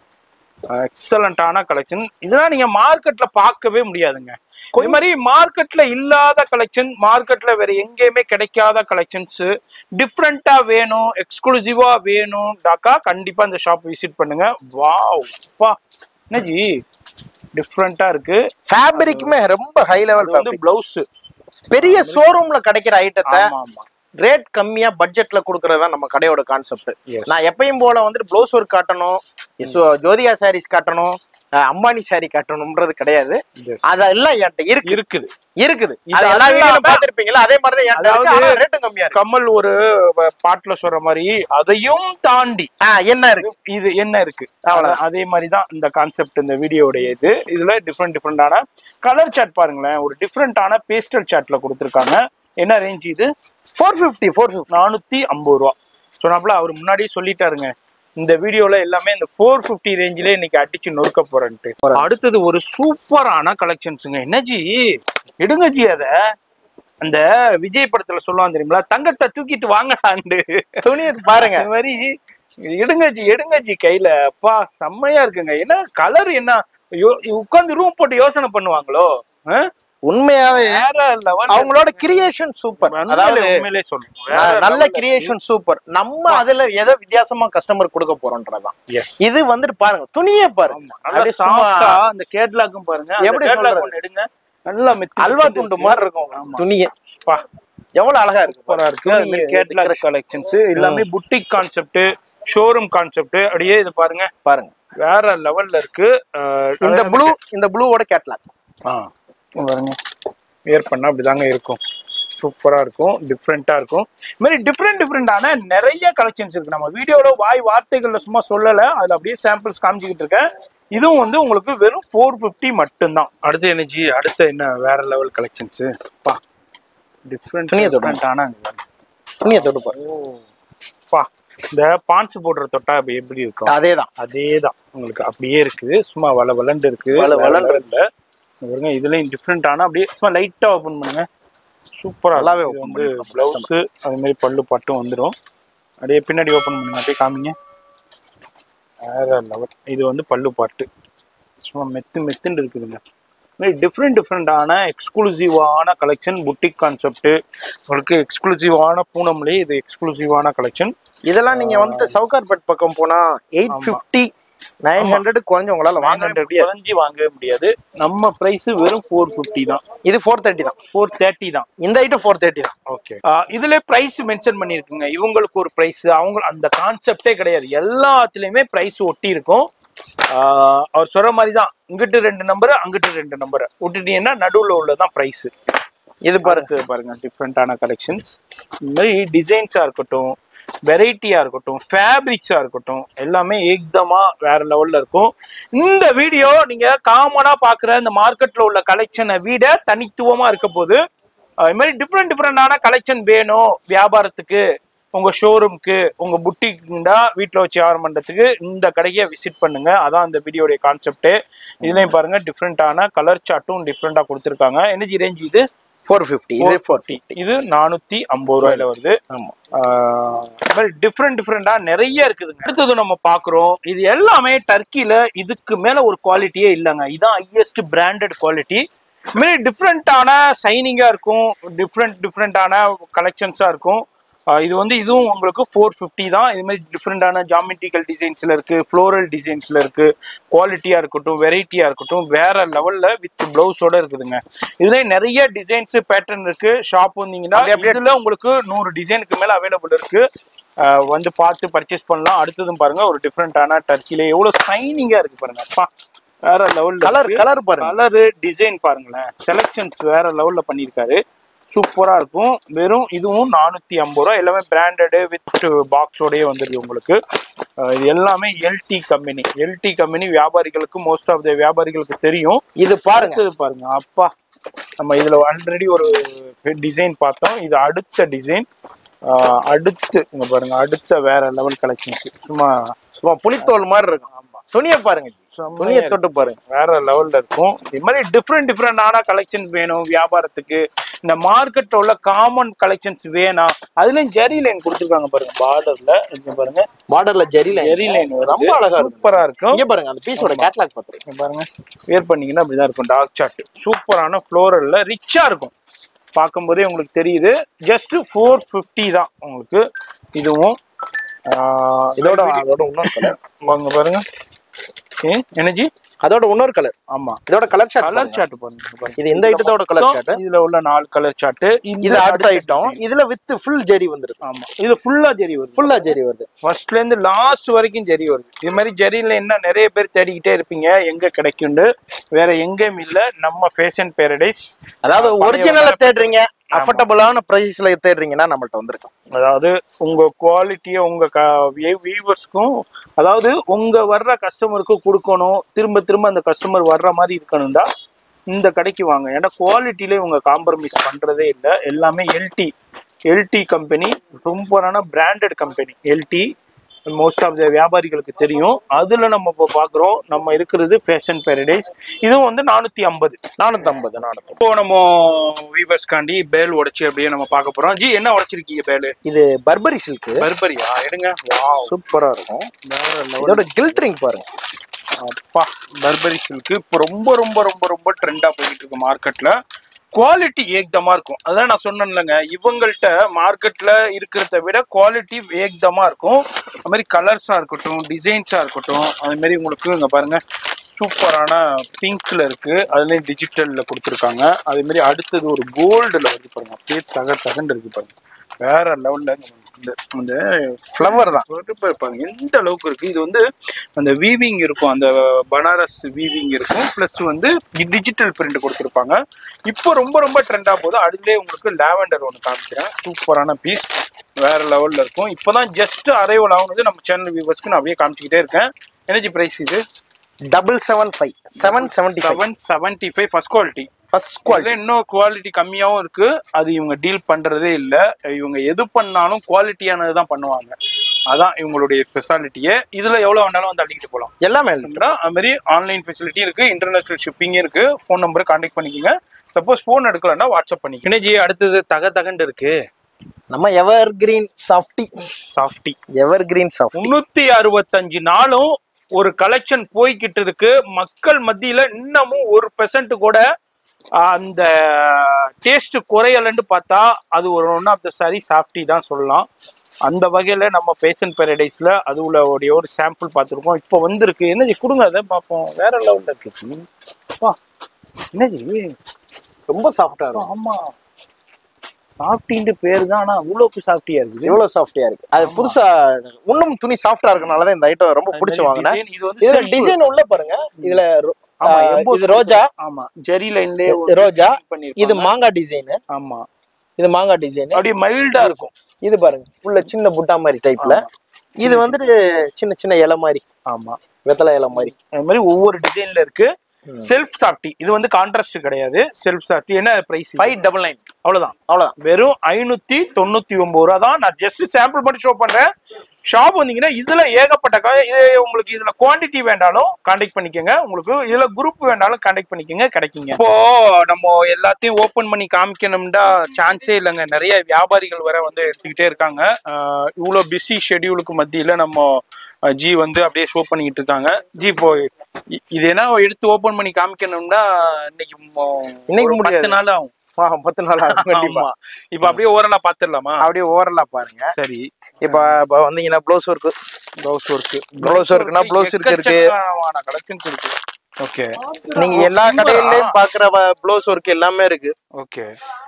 எக்ஸலண்டான கலெக்ஷன். இதெல்லாம் நீங்க மார்க்கெட்ல பார்க்கவே முடியாதுங்க. இது மாதிரி மார்க்கெட்ல இல்லாத கலெக்ஷன், மார்க்கெட்ல வேற எங்கேயுமே கிடைக்காத கலெக்ஷன்ஸ், டிஃப்ரெண்டா வேணும், எக்ஸ்க்ளூசிவா வேணும்டாக்கா கண்டிப்பா இந்த ஷாப் விசிட் பண்ணுங்க. வாவ் பா, என்னஜி டிஃப்ரெண்டா இருக்கு. ஃபேப்ரிக்குமே ரொம்ப ஹை லெவல். வந்து பிளவுஸ் பெரிய ஷோரூம்ல கிடைக்கிற ஐட்டத்தை ரேட் கம்மியா பட்ஜெட்ல குடுக்கறதா நம்ம கடையோட கான்செப்ட். நான் எப்பயும் போல வந்துட்டு ப்ளவுஸ் ஒர்க் காட்டணும், ஜோதியா சாரீஸ் காட்டணும், அம்பானி சாரி காட்டணும்ன்றது கிடையாது. அதெல்லாம் என்கிட்ட இருக்குது. பாத்திருப்பீங்களா? அதே மாதிரிதான் ரேட்டும் கம்மியா இருக்கு. கமல் ஒரு பாட்டுல சொல்ற மாதிரி அதையும் தாண்டி என்ன இருக்கு, இது என்ன இருக்கு, அதே மாதிரிதான் இந்த கான்செப்ட் இந்த வீடியோடைய இது. இதுல டிஃப்ரெண்டான கலர் சார்ட் பாருங்களேன், ஒரு டிஃப்ரெண்டான பேஸ்டல் சார்ட்ல கொடுத்துருக்காங்க. என்ன ரேஞ்ச் இது? 450. 450 ரூபா சொன்னாப்புல அவர் முன்னாடியே சொல்லிட்டாருங்க. இந்த வீடியோல எல்லாமே இந்த 450 ரேஞ்சிலே இன்னைக்கு அடிச்சு நொறுக்க போறேன்ட்டு. அடுத்தது ஒரு சூப்பரான கலெக்ஷன்ஸுங்க. என்னஜி எடுங்கஜி, அத அந்த விஜய் படத்துல சொல்லுவாங்க தெரியுங்களா, தங்கத்தை தூக்கிட்டு வாங்கலாண்டு துணியை பாருங்க. இந்த மாதிரி எடுங்கஜி கையில. அப்பா செம்மையா இருக்குங்க. என்ன கலர், என்ன உட்கார்ந்து ரூம் போட்டு யோசனை பண்ணுவாங்களோ. உண்மையாவே அவங்களோட கிரியேஷன் சூப்பர். அதாவது உண்மையிலே சொல்றேன், நல்ல கிரியேஷன் சூப்பர். நம்ம அதுல எதை வித்தியாசமா கஸ்டமர் கொடுக்க போறோம்ன்றதான். இது வந்துட்டு பாருங்க, துணியே பாருங்க, அந்த கேட்லாக்கும் பாருங்க, எப்படி எடுங்க, நல்லா அல்வா துண்டு மாதிரி இருக்கும் துணியே. எவ்வளவு அழகா இருக்கு. கேட்லாக் கலெக்ஷன்ஸ் எல்லாமே புட்டிக் கான்செப்ட், ஷோரூம் கான்செப்ட். அப்படியே இது பாருங்க வேற லெவல்ல இருக்கு. இந்த ப்ளூவோட கேட்லாக் பாருங்க, வேர் பண்ணா அப்படிதாங்க இருக்கும். சூப்பரா இருக்கும், டிஃப்ரெண்டா இருக்கும். இது மாதிரி டிஃப்ரெண்டான நிறைய கலெக்ஷன்ஸ் இருக்கு. நம்ம வீடியோல வார்த்தைகள்ல சும்மா சொல்லல, அதுல அப்படியே சாம்பிள்ஸ் காமிச்சுக்கிட்டு இருக்கேன். இதுவும் வந்து உங்களுக்கு வெறும் 450 மட்டும்தான். அடுத்து எனர்ஜி, அடுத்த என்ன வேற லெவல் கலெக்ஷன்ஸ் பா, டிஃப்ரெண்டான துணியை தொட்டு பா. இந்த பான்ஸ் போடுற தொட்டா எப்படி இருக்கும், அதேதான் உங்களுக்கு அப்படியே இருக்குது. சும்மா வளண்டு இருக்கு, வளண்டு. இதுலயும் டிஃப்ரெண்டான அப்படியே சும்மா லைட்டா ஓபன் பண்ணுங்க, சூப்பரா. வந்து பிளவுஸ் அது மாதிரி பல்லு பட்டும் வந்துடும். அப்படியே பின்னாடி ஓபன் பண்ணுங்க, அப்படியே காமிங்க. வேற லெவல். இது வந்து பல்லு பாட்டு சும்மா மெத்துன்னு இருக்குதுங்க. டிஃப்ரெண்டான எக்ஸ்க்ளூசிவான கலெக்ஷன், புட்டிக் கான்செப்ட். உங்களுக்கு எக்ஸ்க்ளூசிவான பூனம்லயே இது எக்ஸ்க்ளூசிவான கலெக்ஷன். இதெல்லாம் நீங்க வந்துட்டு சவுகார்பேட் பக்கம் போனா 850 900 குறைஞ்சு உங்களால வாங்க முடியாது. குறைஞ்சி வாங்கவே முடியாது. நம்ம பிரைஸ் வெறும் 450 தான். இது 430 தான். 430 தான். இந்த ஐட்டம் 430 தான். ஓகே. இதுல பிரைஸ் மென்ஷன் பண்ணிருக்குங்க. இவங்களுக்கு ஒரு பிரைஸ், அவங்க அந்த கான்செப்டே கிடையாது. எல்லாத்துலயுமே பிரைஸ் ஒட்டி இருக்கும். அவர் சொல்ற மாதிரி தான், இங்கிட்டு 2 நம்பர் அங்கிட்டு 2 நம்பர் விட்டுட்டீங்கன்னா நடுவுல உள்ளதான் பிரைஸ். இது பாருங்க டிஃப்ரெண்டான கலெக்ஷன்ஸ். இந்த மாதிரி டிசைன்ஸா இருக்கட்டும், வெரைட்டியா இருக்கட்டும், ஃபேப்ரிக்ஸா இருக்கட்டும், எல்லாமே ஏக்தமா வேற லெவல்ல இருக்கும். இந்த வீடியோ நீங்க காமனா பாக்குற இந்த மார்க்கெட்ல உள்ள கலெக்ஷனை விட தனித்துவமா இருக்க போது. இது மாதிரி டிஃப்ரெண்டான கலெக்ஷன் வேணும் வியாபாரத்துக்கு, உங்க ஷோரூம்க்கு, உங்க புட்டிக்டா வீட்டுல வச்சு வியாபாரம் பண்றதுக்கு இந்த கடையை விசிட் பண்ணுங்க. அதான் இந்த வீடியோடைய கான்செப்ட். இதுலயும் பாருங்க டிஃப்ரெண்டான கலர் சார்ட்டும் டிஃப்ரெண்டா கொடுத்துருக்காங்க. எனர்ஜி ரேஞ்ச் இது 450. இது 450. இது 450 ரூபாயில வருது. டிஃப்ரெண்டா நிறைய இருக்குதுங்க. அடுத்தது நம்ம பாக்குறோம், இது எல்லாமே டர்க்கில இதுக்கு மேல ஒரு குவாலிட்டியே இல்லைங்க. இதுதான் ஹையஸ்ட் பிராண்டட் குவாலிட்டி. டிஃப்ரெண்டான சைனிங்கா இருக்கும், டிஃப்ரெண்டான கலெக்ஷன்ஸா இருக்கும். இது வந்து இதுவும் உங்களுக்கு 450 தான். இது மாதிரி டிஃப்ரெண்டான ஜாமெட்ரிக்கல் டிசைன்ஸ்ல இருக்கு, ஃப்ளோரல் டிசைன்ஸ்ல இருக்கு. குவாலிட்டியா இருக்கட்டும், வெரைட்டியா இருக்கட்டும், வேற லெவல்ல வித் பிளவுஸோட இருக்குதுங்க. இதுல நிறைய டிசைன்ஸ் பேட்டர்ன் இருக்கு. ஷாப் வந்தீங்கன்னா இதுல உங்களுக்கு 100 டிசைனுக்கு மேல அவைலபிள் இருக்கு. வந்து பார்த்து பர்ச்சேஸ் பண்ணலாம். அடுத்ததும் பாருங்க, ஒரு டிஃப்ரெண்டான டர்க்கில எவ்வளவு சைனிங்கா இருக்கு பாருங்க. அப்பா வேற லெவல்ல கலர் பாருங்க, கலரு டிசைன் பாருங்களேன், செலக்ஷன்ஸ் வேற லெவல்ல பண்ணிருக்காரு. சூப்பரா இருக்கும். வெறும் இதுவும் 450 ரூபா. எல்லாமே பிராண்டடு வித் பாக்ஸோடய வந்துருக்கு உங்களுக்கு. இது எல்லாமே எல்டி கம்பெனி வியாபாரிகளுக்கு, மோஸ்ட் ஆஃப் த வியாபாரிகளுக்கு தெரியும். இது பாருங்க அப்பா, நம்ம இதுல ஆல்ரெடி ஒரு டிசைன் பார்த்தோம். இது அடுத்த டிசைன். அடுத்து இங்க பாருங்க, அடுத்த வேற லெவல் கலெக்ஷன்ஸ். சும்மா புளித்தோல் மாதிரி இருக்கும். துணியை பாருங்க, துணியை தொட்டு பாருங்க, வேற லெவல்ல இருக்கும். இது மாதிரி டிஃப்ரெண்டான கலெக்ஷன் வேணும் வியாபாரத்துக்கு. இந்த மார்க்கெட்ல உள்ள காமன் கலெக்ஷன்ஸ் வேணாம். அதுலயும் ஜெரி லைன் கொடுத்துருக்காங்க பாருங்க. பாருங்க, பார்டர்ல ஜெரி லைன் ரொம்ப அழகா சூப்பரா இருக்கும். இங்க பாருங்க, அந்த பீஸோட கேட்டலாக் பாத்துருங்க பாருங்க. வேர் பண்ணீங்கன்னா அப்படிதான் இருக்கும். டார்க் சார்ட் சூப்பரான ஃப்ளோரல்ல ரிச்சா இருக்கும். பார்க்கும்போதே உங்களுக்கு தெரியுது. ஜஸ்ட் 450 தான் உங்களுக்கு. இதுவும் இதோட இன்னொரு கலர் வாங்க பாருங்க. எனர்ஜி அதோட இன்னொரு கலர். ஆமா, இதோட கலர் சார்ட் பாருங்க. இது இந்த ஐட்டத்தோட கலர் சார்ட். இதுல உள்ள 4 கலர் சார்ட். இது அடுத்த ஐட்டம். இதுல வித் ஃபுல் ஜெரி வந்துருது. ஆமா, இது ஃபுல்லா ஜெரி வருது. ஃபர்ஸ்ட்ல இருந்து லாஸ்ட் வரைக்கும் ஜெரி வருது. இது மாதிரி ஜெரியில என்ன நிறைய பேர் தேடிக்கிட்டே இருப்பீங்க, எங்க கிடைக்கும்னு. வேற எங்கேயும் இல்ல, நம்ம ஃபேஷன் பேரடைஸ். அதாவது ஒரிஜினலா தேடுறீங்க, அஃபோர்டபுளான பிரைஸ்ல தேடுறீங்கன்னா நம்மள்ட்ட வந்திருக்கோம். அதாவது உங்க குவாலிட்டியை உங்க வியூவர்ஸ்க்கும், அதாவது உங்க வர்ற கஸ்டமருக்கும் கொடுக்கணும். திரும்ப அந்த கஸ்டமர் வர்ற மாதிரி இருக்கணும்டா இந்த கடைக்கு வாங்க. ஏன்னா குவாலிட்டியில இவங்க காம்ப்ரமைஸ் பண்றதே இல்லை. எல்லாமே எல்டி கம்பெனி, ரொம்பரான பிராண்டட் கம்பெனி. எல்டி மோஸ்ட் ஆஃப் த வியாபாரிகளுக்கு தெரியும். அதுல நம்ம இப்போ பாக்குறோம், நம்ம இருக்கிறது ஃபேஷன் பேரடைஸ். இதுவும் வந்து 450. இப்போ நம்ம வீவர்ஸ்காண்டி பேல் உடைச்சு அப்படியே நம்ம பார்க்க போறோம். ஜி, என்ன உடைச்சிருக்கீங்க பேலு? இது பர்பரி சில்க். பர்பரியா? எடுங்க. வாவ், சூப்பரா இருக்கும். இதோட கில்டரிங் பாருங்க. அப்பா, பர்பரி சில்க் இப்போ ரொம்ப ட்ரெண்டா போயிட்டு இருக்கு மார்க்கெட்ல. குவாலிட்டி ஏக்தமா இருக்கும். அதான் நான் சொன்னேன்லங்க, இவங்கள்ட்ட மார்க்கெட்ல இருக்கிறத விட குவாலிட்டி ஏக்தமா இருக்கும். அது மாதிரி கலர்ஸா இருக்கட்டும், டிசைன்ஸா இருக்கட்டும். அது மாதிரி உங்களுக்கு இங்க பாருங்க, சூப்பரான பிங்க்ல இருக்கு, அதுலயும் டிஜிட்டல்ல கொடுத்துருக்காங்க. அதே மாதிரி அடுத்தது ஒரு கோல்டுல வருது பாருங்க. அப்படியே தகண்டு இருக்கு பாருங்க. வேற லெவல்ல அந்த ஃப்ளவர் தான் இருப்பாங்க. எந்த அளவுக்கு இருக்கு. இது வந்து அந்த வீவிங் இருக்கும், அந்த பனாரஸ் வீவிங் இருக்கும். பிளஸ் வந்து டிஜிட்டல் பிரிண்ட் கொடுத்துருப்பாங்க. இப்போ ரொம்ப ட்ரெண்டா போகுது. அதுலேயே உங்களுக்கு லாவெண்டர் ஒன்று காமிக்கிறேன். சூப்பரான பீஸ், வேற லெவல்ல இருக்கும். இப்போதான் ஜஸ்ட் அரைவல் ஆகுனது நம்ம சேனல் வியூவர்ஸ்க்கு நான் அப்படியே காமிச்சிக்கிட்டே இருக்கேன். எனர்ஜி பிரைஸ் இது 775 ஃபர்ஸ்ட் குவாலிட்டி. இன்னும் குவாலிட்டி கம்மியாவும் இருக்கு. அது இவங்க டீல் பண்றதே இல்லை. இவங்க எது பண்ணாலும் குவாலிட்டியானது தான் பண்ணுவாங்க. அதான் இவங்களுடைய ஸ்பெஷாலிட்டியே. இதுல எவ்வளவு வேணாலும் வந்து அள்ளிக்கிட்டு போகலாம். எல்லாமே அது மாதிரி ஆன்லைன் ஃபெசிலிட்டி இருக்கு, இன்டர்நேஷனல் ஷிப்பிங் இருக்கு. ஃபோன் நம்பரை கான்டாக்ட் பண்ணிக்கோங்க. சப்போஸ் ஃபோன் எடுக்கலன்னா வாட்ஸ்அப் பண்ணிக்கோங்க. ஜி, அடுத்தது தகண்டு இருக்கு. நம்ம எவர்கிரீன் சாஃப்டி 365 நாளும் ஒரு கலெக்ஷன் போய்கிட்டு இருக்கு. மக்கள் மத்தியில இன்னமும் 1% கூட அந்த டேஸ்ட் குறையலன்னு பார்த்தா அது ஒரு one of the sorry safety தான் சொல்லலாம். அந்த வகையில நம்ம ஃபேஷன் பேரடைஸ்ல அதுல ஒரு சாம்பிள் பார்த்துருக்கோம். இப்போ வந்திருக்கு. என்னது கொடுங்க, அதை பார்ப்போம். வேற லெவல்ல இருக்கு. என்னது ரொம்ப சாஃப்டா இருக்கும். ஆமா, சாஃப்டின்னு பேரு தான், ஆனா அவ்வளோக்கு சாஃப்டியா இருக்குது. எவ்வளவு சாஃப்டியா இருக்கு. அது புதுசா இன்னும் துணி சாஃப்டா இருக்கனாலதான் இந்த ஐட்டம் ரொம்ப பிடிச்சு வாங்கினேன். இதுல டிசைன் உள்ள பாருங்க. இதுல இது ரோஜா. ஆமா, ஜெரி லைன்ல ரோஜா. இது மாங்காய் டிசைன். ஆமா, இது மாங்காய் டிசைன். அப்படியே மைல்டா இருக்கும். இது பாருங்க, உள்ள சின்ன புட்டா மாதிரி டைப்ல. இது வந்துட்டு சின்ன சின்ன இலை மாதிரி. ஆமா, வெத்தலை இலை மாதிரி. அது மாதிரி ஒவ்வொரு டிசைன்ல இருக்கு. Self softy. இது வந்து கான்ட்ராஸ்ட் கிடையாது. Self softy. என்ன பிரைஸ்? 599. அவ்வளவுதான். வெறும் 599 ரூபா தான். நான் ஜஸ்ட் சாம்பிள் மட்டும் ஷோ பண்றேன். ஷாப் வந்தீங்கன்னா இதுல ஏகப்பட்ட இது உங்களுக்கு இதுல குவாண்டிட்டி வேண்டாலும் கான்டாக்ட் பண்ணிக்கோங்க. உங்களுக்கு இதுல குரூப் வேண்டாலும் கான்டாக்ட் பண்ணிக்கோங்க, கிடைக்குங்க. இப்போ நம்ம எல்லாத்தையும் ஓபன் பண்ணி காமிக்கணும்னா சான்ஸே இல்லைங்க. நிறைய வியாபாரிகள் வர வந்து எடுத்துக்கிட்டே இருக்காங்க. இவ்வளவு பிஸி ஷெட்யூலுக்கு மத்தியில நம்ம ஜி வந்து அப்படியே ஷோ பண்ணிக்கிட்டு இருக்காங்க. ஜி இப்போ இது என்ன எடுத்து ஓபன் பண்ணி காமிக்கணும்னா இன்னைக்கு 10 நாள் ஆகும். 10 நாள் ஆகும் கண்டிப்பா. இப்ப அப்படியே ஓரலா பாத்துடலாமா? அப்படியே ஓரலா பாருங்க. சரி, இப்ப வந்தீங்கன்னா ப்ளவுஸ் ஒர்க் இருக்குன்னா ப்ளவுஸ் இருக்கு. கலெக்ஷன்ஸ் இருக்கு. ஓகே, நீங்க எல்லா கடையிலயும் பாக்குற ப்ளவுஸ் ஒர்க் எல்லாமே இருக்கு. ஓகே,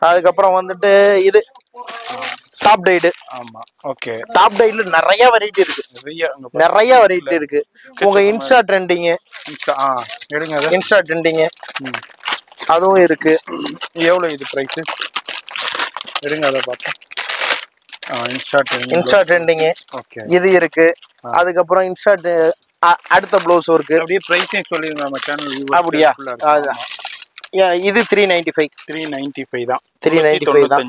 அதுக்கப்புறம் வந்துட்டு இது டாப் டைடு. ஆமா, ஓகே. டாப் டைட்ல நிறைய வெரைட்டி இருக்கு. நிறைய வெரைட்டி இருக்கு. உங்க இன்ஸ்டா ட்ரெண்டிங், இன்ஸ்டா ட்ரெண்டிங் அதுவும் இருக்கு. எவ்வளவு இது பிரைஸ்? எடுங்க, அதை பார்த்தோம். இன்ஸ்டா ட்ரெண்டிங் இது இருக்கு. அதுக்கப்புறம் இன்ஸ்டா அடுத்த ப்ளவுஸ் ஒர்க். அப்படியே பிரைஸையும் சொல்லிருங்க நம்ம சேனல். அப்படியா? இது 395 தான். 395 தான்.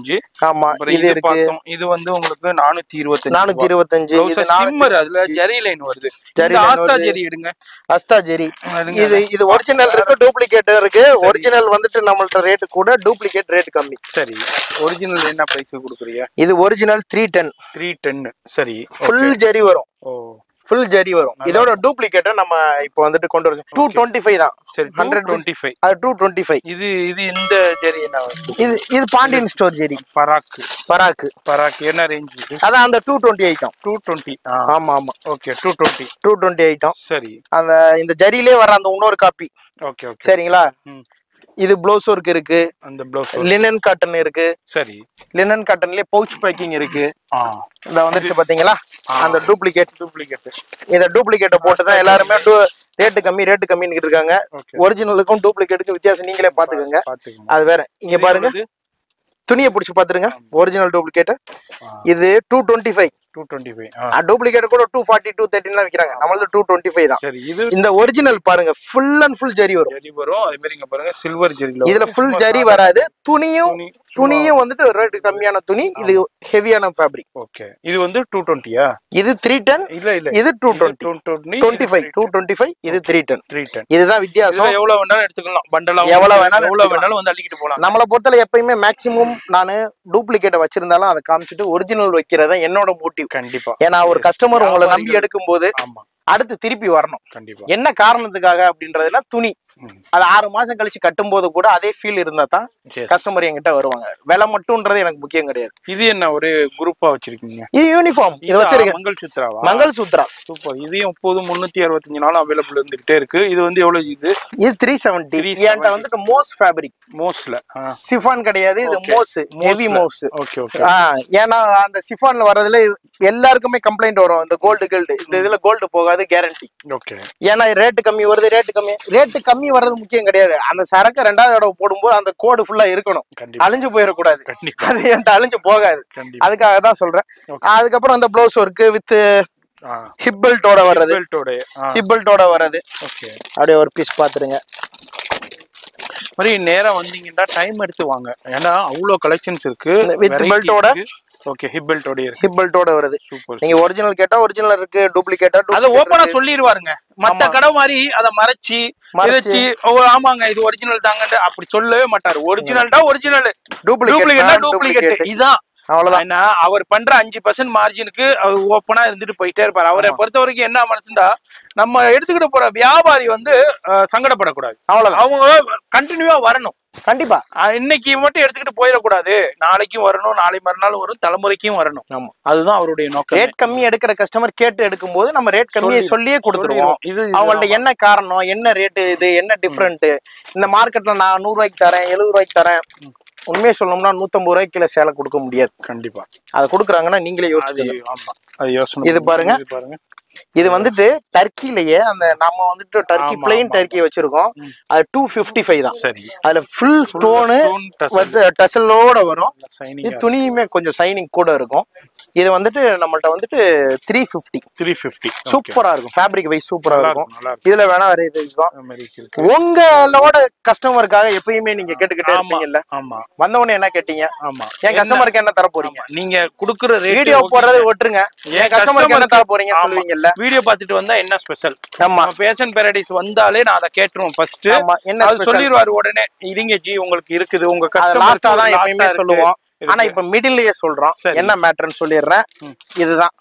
ஆமா, இது இருக்கு. இது வந்து உங்களுக்கு 425. 425. இது ஸ்லிம்மர், அதுல ஜெரி லைன் வருது. ஆஸ்தா ஜெரி எடுங்க. ஆஸ்தா ஜெரி. இது ஒரிஜினல் இருக்கு, டூப்ளிகேட் இருக்கு. ஒரிஜினல் வந்துட்டு நம்மள்ட்ட ரேட் கூட, டூப்ளிகேட் ரேட் கம்மி. சரி, ஒரிஜினல் என்ன பிரைஸ் கொடுக்குறீங்க? இது ஒரிஜினல் 310. சரி, ஃபுல் ஜெரி வரும். ஃபுல் ஜெரி வரும். இதோட டூப்ளிகேட்ட நம்ம இப்போ வந்துட்டு கொண்டு வரோம். 225 தான். சரி, 125. அது 225. இது இந்த ஜெரி என்ன? இது பாண்டியன் ஸ்டோர் ஜெரி. பராக் என்ன ரேஞ்ச் இது? அதான் அந்த 220 ஐட்டம். 220. ஆமா. Okay, 220 item. சரி, அந்த இந்த ஜெரியிலே வர அந்த இன்னொரு காப்பி. ஓகே, சரிங்களா? இது ப்ளவுஸ் ஒர்க் இருக்கு. அந்த ப்ளவுஸ் லினன் காட்டன் இருக்கு. சரி, லினன் காட்டன்லயே பவுச் பேக்கிங் இருக்கு. இந்த வந்துருச்சு பாத்தீங்களா? அந்த டூப்ளிகேட். இந்த டூப்ளிகேட்டை போட்டு தான் எல்லாருமே ரேட்டு கம்மின்னு இருக்காங்க. ஒரிஜினலுக்கும் டூப்ளிகேட்டுக்கும் வித்தியாசம் நீங்களே பாத்துக்கோங்க. அது வேற. இங்க பாருங்க, துணியை பிடிச்சி பாத்துருங்க. ஒரிஜினல் டூப்ளிகேட் இது 225. டூப்ளிகேட் கூட 240 230 தான் விக்கிறாங்க. நம்மளது 225 தான். சரி, இது இந்த ஒரிஜினல் பாருங்க, ஃபுல் அண்ட் ஃபுல் ஜரி வரும். அதே மாதிரி இங்க பாருங்க சில்வர் ஜரில. இதுல ஃபுல் ஜரி வராது. துணியும் வந்துட்டு ரேட் கம்மியான துணி. இது ஹெவியான ஃபேப்ரிக். ஓகே, இது வந்து 220யா? இது 310. இல்ல இது 225. 225. இது 310. இதுதான் வித்தியாசம். எவ்வளவு வேணாலும் எடுத்துக்கலாம். பண்டலா எவ்வளவு வேணாலும் வந்து அள்ளிக்கிட்டு போலாம். நம்மள பொறுத்தல எப்பயுமே மேக்ஸிமம் நானு டூப்ளிகேட் வச்சிருந்தாலும் அதை காமிச்சிட்டு ஒரிஜினல் வைக்கிறதா என்னோட மோட்டிவ். கண்டிப்பா. ஏன்னா ஒரு கஸ்டமர் உங்களை நம்பி எடுக்கும் போது அடுத்து திருப்பி வரணும். கண்டிப்பா. என்ன காரணத்துக்காக அப்படின்றதுல துணி அது 6 மாசம் கழிச்சு கட்டும் போது கூட அதே ஃபீல் இருந்தா தான் கஸ்டமர் என்கிட்ட வருவாங்க. விலை மட்டும்ன்றது எனக்கு முக்கியம் கிடையாது. இது என்ன ஒரு குரூப்பா வச்சிருக்கீங்க? இது யூனிஃபார்ம். இது வச்சிருக்கேன். மங்கள்சூத்ரா. சூப்பர். இதையும் எப்போதும் 365 நாளும் அவைலபிள் இருந்துகிட்டே இருக்கு. இது வந்து எவ்வளவு? இது 370. என்கிட்ட வந்துட்டு மோஸ் ஃபேப்ரிக். மோஸ்ல சிஃபான் கிடையாது. இது moss, heavy moss. Okay, okay. ஏன்னா அந்த சிஃபான்ல வரதுல எல்லாருக்குமே கம்ப்ளைண்ட் வரும். இந்த கோல்டு இந்த இதுல கோல்டு போகாது, கேரண்டி. ஓகே. ஏன்னா ரேட் கம்மி வருது. ரேட் கம்மி வர்றது முக்கியம் கிடையாது. அந்த சரக்கு 2வது தடவை போடும்போது அந்த கோடு ஃபுல்லா இருக்கணும். அழிஞ்சு போயிடக்கூடாது. அது என்கிட்ட அழிஞ்சு போகாது. அதுக்காக தான் சொல்றேன். அதுக்கப்புறம் அந்த ப்ளவுஸ் ஒர்க் வித் ஹிப் பெல்ட்டோட வர்றது. ஓகே. அப்படியே ஒரு பீஸ் பாத்துருங்க. மாதிரி நேரா வந்தீங்கன்னா டைம் எடுத்து வாங்க. ஏன்னா அவ்வளவு கலெக்ஷன்ஸ் இருக்கு. வித் பெல்ட்டோட. ஓகே, ஹிப் பெல்ட்டோட வருது. சூப்பர். நீங்க ஒரிஜினல் கேட்டா ஒரிஜினல் இருக்கு, டூப்ளிகேட்டா அத ஓபனா சொல்லிடுவாருங்க. மத்த கடை மாதிரி அத மறைச்சி ஆமாங்க இது ஒரிஜினல் தாங்க அப்படி சொல்லவே மாட்டாரு. ஒரிஜினல்டா ஒரிஜினல், டூப்ளிகேட்டா டூப்ளிகேட். இதான் அவ்வளவுதான். ஏன்னா அவர் பண்ற 5% மார்ஜினுக்கு அவர் ஓப்பனா இருந்துட்டு போயிட்டே இருப்பாரு. அவரை பொறுத்த வரைக்கும் என்ன மனசுண்டா, நம்ம எடுத்துக்கிட்டு போற வியாபாரி வந்து சங்கடப்படக்கூடாது. அவ்வளவுதான். அவங்க கண்டினியூவா வரணும். கண்டிப்பா இன்னைக்கு மட்டும் எடுத்துக்கிட்டு போயிடக்கூடாது, நாளைக்கும் வரணும், நாளை மறுநாள் வரும், தலைமுறைக்கும் வரணும். ஆமா, அதுதான் அவருடைய நோக்கம். ரேட் கம்மி எடுக்கிற கஸ்டமர் கேட்டு எடுக்கும் போது நம்ம ரேட் கம்மியை சொல்லியே கொடுத்துருவோம். இது அவங்கள்ட்ட என்ன காரணம், என்ன ரேட்டு, இது என்ன டிஃபரெண்ட், இந்த மார்க்கெட்ல நான் 100 ரூபாய்க்கு தரேன், 70 ரூபாய்க்கு தரேன், உண்மையை சொல்லணும்னா 150 ரூபாய்க்கு கிலோ சேலை கொடுக்க முடியாது. கண்டிப்பா அதை கொடுக்குறாங்கன்னா நீங்களே யோசிச்சு. ஆமா, அது யோசனை. இது பாருங்க, இது வந்துட்டு டர்க்கிலேயே அந்த நம்ம வந்துட்டு டர்க்கி பிளைன் டர்க்கி வச்சிருக்கோம். அது 255 தான். சரி, அதுல ஃபுல் ஸ்டோனு வந்து டசலோட வரும். இது துணியுமே கொஞ்சம் சைனிங் கூட இருக்கும். இது வந்துட்டு நம்மள்ட்ட வந்துட்டு 350 சூப்பரா இருக்கும். ஃபேப்ரிக் வைஸ் சூப்பரா இருக்கும். இதுல வேணா வேற இது இருக்கும். உங்களோட கஸ்டமருக்காக எப்பயுமே நீங்க கேட்டுக்கிட்டே இருப்பீங்கல்ல. ஆமா, வந்தவொடனே என்ன கேட்டீங்க, என் கஸ்டமருக்கு என்ன தர போறீங்க, நீங்க குடுக்குற வீடியோ போடுறது விட்டுருங்க, என் கஸ்டமருக்கு என்ன தர போறீங்க சொல்லுவீங்கல்ல. வீடியோ பார்த்துட்டு வந்தா என்ன ஸ்பெஷல், ஆமா, பேஷன் பாரடைஸ் வந்தாலே நான் அதை கேட்டுருவோம் ஃபர்ஸ்ட். அது சொல்லிடுவாரு உடனே, இதுங்க ஜி உங்களுக்கு இருக்குது, உங்க லாஸ்டா தான் எப்பயுமே சொல்லுவோம். ஆனா இப்ப மிடில்லயே சொல்றோம். என்ன மேட்டர்னு சொல்லிடுறேன். இதுதான்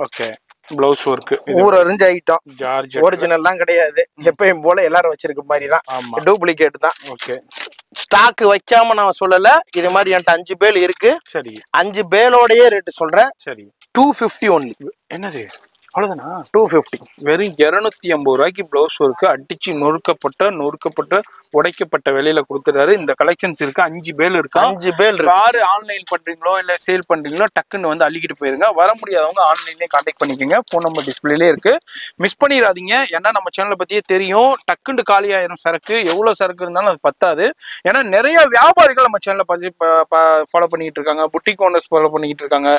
ஓகே, பிளவுஸ் ஒர்க், ஊர் அறிஞ்ச ஐட்டம், ஜார்ஜ் ஒரிஜினல்லாம் கிடையாது. எப்பயும் போல எல்லாரும் வச்சிருக்க மாதிரி தான், டூப்ளிகேட் தான். ஓகே, ஸ்டாக் வைக்காம நான் சொல்லல. இது மாதிரி என்கிட்ட 5 பேல் இருக்கு. சரி, 5 பேலோடயே ரேட் சொல்றேன். சரி, 250 ஒன்லி. என்னது அவ்வளவுதானா? 250. வெறும் 250 ரூபாய்க்கு பிளவுஸ் ஒர்க்கு அடிச்சு நொறுக்கப்பட்ட உடைக்கப்பட்ட விலையில கொடுத்துறாரு. இந்த கலெக்ஷன்ஸ் இருக்கு. 5 பேல் இருக்கு. 5 பேல் யாரு ஆன்லைன் பண்றீங்களோ இல்ல சேல் பண்றீங்களோ டக்குன்னு வந்து அள்ளிக்கிட்டு போயிருங்க. வர முடியாதவங்க ஆன்லைன்லயே கான்டாக்ட் பண்ணிக்கோங்க. போன் நம்பர் டிஸ்பிளேலே இருக்கு, மிஸ் பண்ணிடாதீங்க. ஏன்னா நம்ம சேனலை பத்தியே தெரியும், டக்குன்னு காலி ஆயிரும் சரக்கு. எவ்வளவு சரக்கு இருந்தாலும் அது பத்தாது. ஏன்னா நிறைய வியாபாரிகள் நம்ம சேனலை பத்தி ஃபாலோ பண்ணிக்கிட்டு இருக்காங்க, புட்டிக் ஓனர்ஸ் ஃபாலோ பண்ணிக்கிட்டு இருக்காங்க,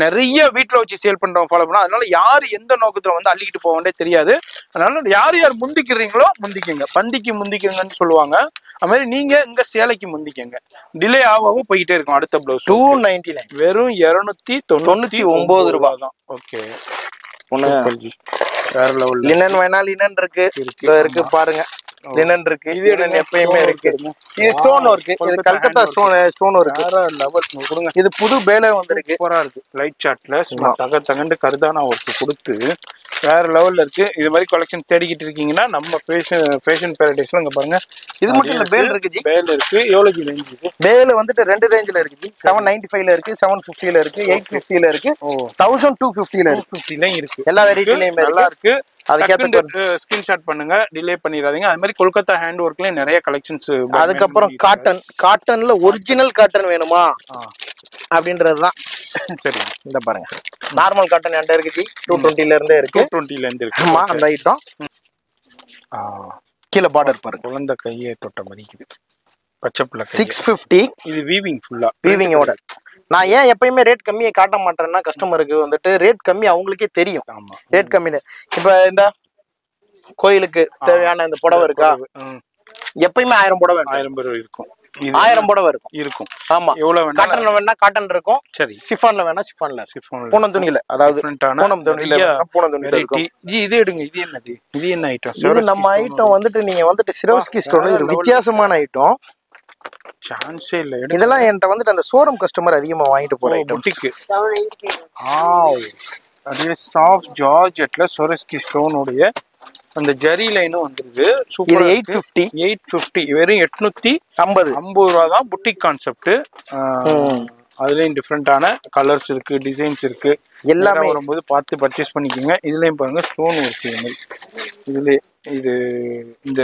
நிறைய வீட்டுல வச்சு சேல் பண்றவங்க ஃபாலோ பண்ணா. அதனால யாரு எந்த நோக்கத்துல வந்து அள்ளிக்கிட்டு போகவே தெரியாது. அதனால யார் யார் முந்திக்கிறீங்களோ முந்திக்கங்க, பந்திக்கு முந்திக்கங்கன்னு சொல்லுவாங்க. அது மாதிரி நீங்க இங்க சேலைக்கு முந்திக்கங்க. டிலே ஆகவும் போயிட்டே இருக்கும். அடுத்த பிளவுஸ் 299, வெறும் 299 ரூபாய் தான். ஓகே, வேற லெவல். லினன் வேணா லினன் இருக்கு பாருங்க. லினன் இருக்கு, இது எப்பயுமே இருக்கு. இது ஸ்டோன் ஒர்க், இது கல்கத்தா ஸ்டோன் ஒர்க். வேற லெவல் கொடுங்க. இது புது பேலே வந்திருக்கு, சூப்பரா இருக்கு. லைட் சார்ட்ல சும்மா தகண்டு கருதானா ஒர்க் கொடுத்து வேற லெவல்ல இருக்கு. இது மாதிரி கலெக்ஷன் தேடிக்கிட்டு இருக்கீங்கன்னா நம்ம ஃபேஷன் பாரடைஸ்ல இங்க பாருங்க. இது மட்டும் இல்ல, பேல் இருக்கு ஜி. பேல் இருக்கு. எவ்வளவு ரேஞ்ச் இருக்கு? பேல் வந்துட்டு 2 ரேஞ்ச்ல இருக்கு ஜி. 795ல இருக்கு, 750ல இருக்கு, 850ல இருக்கு, 1250ல இருக்கு. 250லயும் இருக்கு. எல்லா வெரைட்டிலயும் நல்லா இருக்கு. அதுக்கு ஸ்கிரீன்ஷாட் பண்ணுங்க, டிலே பண்ணிடாதீங்க. அது மாதிரி கொல்கத்தா ஹேண்ட் ஒர்க்லயும் நிறைய கலெக்ஷன்ஸ். அதுக்கப்புறம் காட்டன்ல ஒரிஜினல் காட்டன் வேணுமா அப்படின்றதுதான். சரி, இந்த பாருங்க, நார்மல் காட்டன் என்கிட்ட இருக்கு ஜி. 220ல இருந்தே இருக்கு. 220ல இருந்து இருக்கு. ஆமா, அந்த ஐட்டம். கீழ பார்டர் பாருங்க, குழந்தை கையை தொட்ட மாதிரி பச்சை பிள்ளை. 650. இது வீவிங், ஃபுல்லா வீவிங்கோட. நான் ஏன் எப்பயுமே ரேட் கம்மியை காட்ட மாட்டேன்னா, கஸ்டமருக்கு வந்துட்டு ரேட் கம்மி அவங்களுக்கே தெரியும். ஆமா, ரேட் கம்மியில. இப்ப இந்த கோயிலுக்கு தேவையான இந்த புடவை இருக்கா, எப்பயுமே 1000 புடவை, 1000 பேர் இருக்கும். 1000 புடவை இருக்கும். ஆமா, எவ்வளவு காட்டன்ல வேணா காட்டன் இருக்கும். சரி, சிஃபான்ல வேணா சிஃபான்ல, பூனம் துணியில, அதாவது பூனம் துணியில இருக்கும். இது எடுங்க. இது என்னது? இது என்ன ஐட்டம்? இது நம்ம ஐட்டம் வந்துட்டு நீங்க வந்துட்டு சிரோஸ்கி ஸ்டோர்ல இது வித்தியாசமான ஐட்டம். சான்ஸே இல்ல. இதெல்லாம் என்கிட்ட வந்துட்டு அந்த ஷோரூம் கஸ்டமர் அதிகமா வாங்கிட்டு போற ஐட்டம். புட்டிக்கு. அதே சாஃப்ட் ஜார்ஜெட்ல சொரஸ்கி ஸ்டோனுடைய அந்த ஜரி லைனும் வந்துருக்கு. இது 850. வெறும் 850 ரூபா தான். Boutique concept. அதுலயும் டிஃப்ரெண்டான கலர்ஸ் இருக்கு, டிசைன்ஸ் இருக்கு. எல்லாமே வரும்போது பார்த்து பர்ச்சேஸ் பண்ணிக்கோங்க. இதுலயும் பாருங்க ஸ்டோன் இருக்கு. இதுல இது இந்த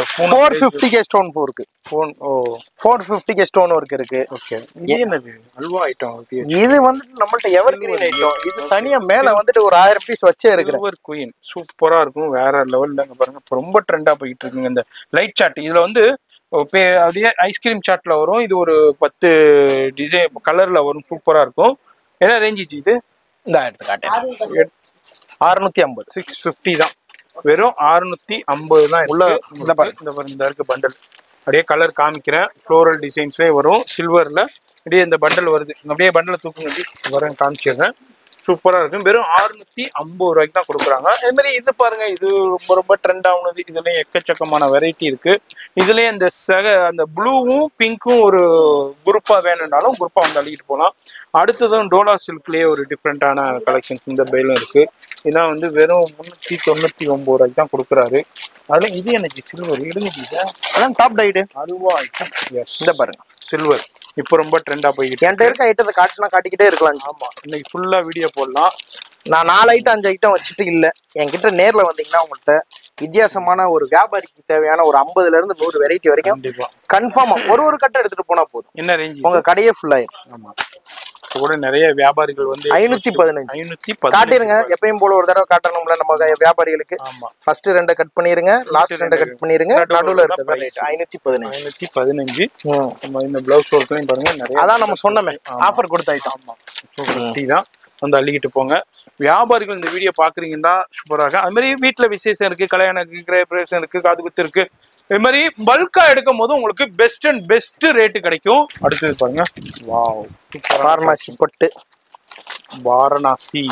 450 ஸ்டோன் இருக்கு. 450 ஸ்டோன் ஒர்க் இருக்கு. ஓகே, இது என்னது? அல்வா ஐட்டம். இது வந்துட்டு நம்மள்ட்ட எவர் கிரீன் ஐட்டம். இது தனியா மேல வந்துட்டு ஒரு 1000 பீஸ் வச்சே இருக்கு. சில்வர் குயின் சூப்பரா இருக்கும். வேற லெவல்ல பாருங்க, ரொம்ப ட்ரெண்டா போயிட்டு இருக்குங்க இந்த லைட் சார்ட். இதுல வந்து அப்படியே ஐஸ்கிரீம் சாட்ல வரும். இது ஒரு 10 டிசைன் கலர்ல வரும். சூப்பரா இருக்கும். என்ன ரேஞ்ச் இது? இந்த எடுத்து காட்டேன். 650. 650 தான். வெறும் 650 தான். உள்ள இந்த இருக்கு பண்டல். அப்படியே கலர் காமிக்கிறேன். ஃப்ளோரல் டிசைன்ஸ்லேயே வரும். சில்வர்ல அப்படியே இந்த பண்டல் வருது. அப்படியே பண்டலை தூக்குங்க, வரேன் காமிச்சிடுறேன். சூப்பரா இருக்கு. வெறும் 650 ரூபாய்க்கு தான் கொடுக்குறாங்க. அதே மாதிரி இது பாருங்க, இது ரொம்ப ரொம்ப ட்ரெண்ட் ஆகுனது. இதுலயும் எக்கச்சக்கமான வெரைட்டி இருக்கு. இதுலயே அந்த ப்ளூவும் பிங்க்கும் ஒரு குரூப்பா வேணும்னாலும் குரூப்பா வந்து அள்ளிக்கிட்டு போகலாம். அடுத்ததும் டோலா சில்க்லயே ஒரு டிஃப்ரெண்டான கலெக்ஷன்ஸ் இந்த பைலும் இருக்கு. இதான் வந்து வெறும் 399 ரூபாய்க்கு தான் கொடுக்குறாரு. அதுல இது எனக்கு சில்வர் இடுங்க, அதான் டாப் டைடு அதுவா இந்த பாருங்க சில்வர் இப்போ ரொம்ப ட்ரெண்டா போய்கிட்டு என்கிட்ட இருக்க ஐட்டத்தை காட்டிக்கிட்டே இருக்கலாம். ஆமா, இன்னைக்கு ஃபுல்லா வீடியோ போடலாம். நான் 4 ஐட்டம் 5 ஐட்டம் வச்சுட்டு இல்ல, என்கிட்ட நேர்ல வந்தீங்கன்னா உங்கள்கிட்ட வித்தியாசமான ஒரு வியாபாரிக்கு தேவையான ஒரு 50ல இருந்து 100 வெரைட்டி வரைக்கும் கன்ஃபார்மா ஒரு கட்டை எடுத்துட்டு போனா போதும். என்ன ரேஞ்ச் உங்க கடையே ஃபுல் ஆயிரும். ஆமா, கூட நிறைய வியாபாரிகள் வந்து 515 காட்டிருங்க. எப்பயும் போல ஒரு தடவை காட்டணும்ல நம்ம வியாபாரிகளுக்கு. ஃபர்ஸ்ட் 2 கட் பண்ணிருங்க, லாஸ்ட் 2 கட் பண்ணிருங்க, நடுவுல இருக்கிறது 515. நம்ம இந்த ப்ளவுஸ் ஒர்க்லயும் பாருங்க நிறைய, அதான் நம்ம சொன்னோமே ஆஃபர் கொடுத்த ஐட்டம். ஆமா, தான் வந்து அள்ளிக்கிட்டு போங்க. வியாபாரிகள் இந்த வீடியோ பாக்குறீங்கன்னா சூப்பராக. அது மாதிரி வீட்டுல விசேஷம் இருக்கு, கல்யாணம் இருக்கு, கிரகப்பிரவேசம் இருக்கு, காது குத்து இருக்கு, இது மாதிரி பல்கா எடுக்கும் போது உங்களுக்கு பெஸ்ட் ரேட்டு கிடைக்கும். அடுத்தது பாருங்க, வாவ், பார்மாசி பட்டு வாரணாசி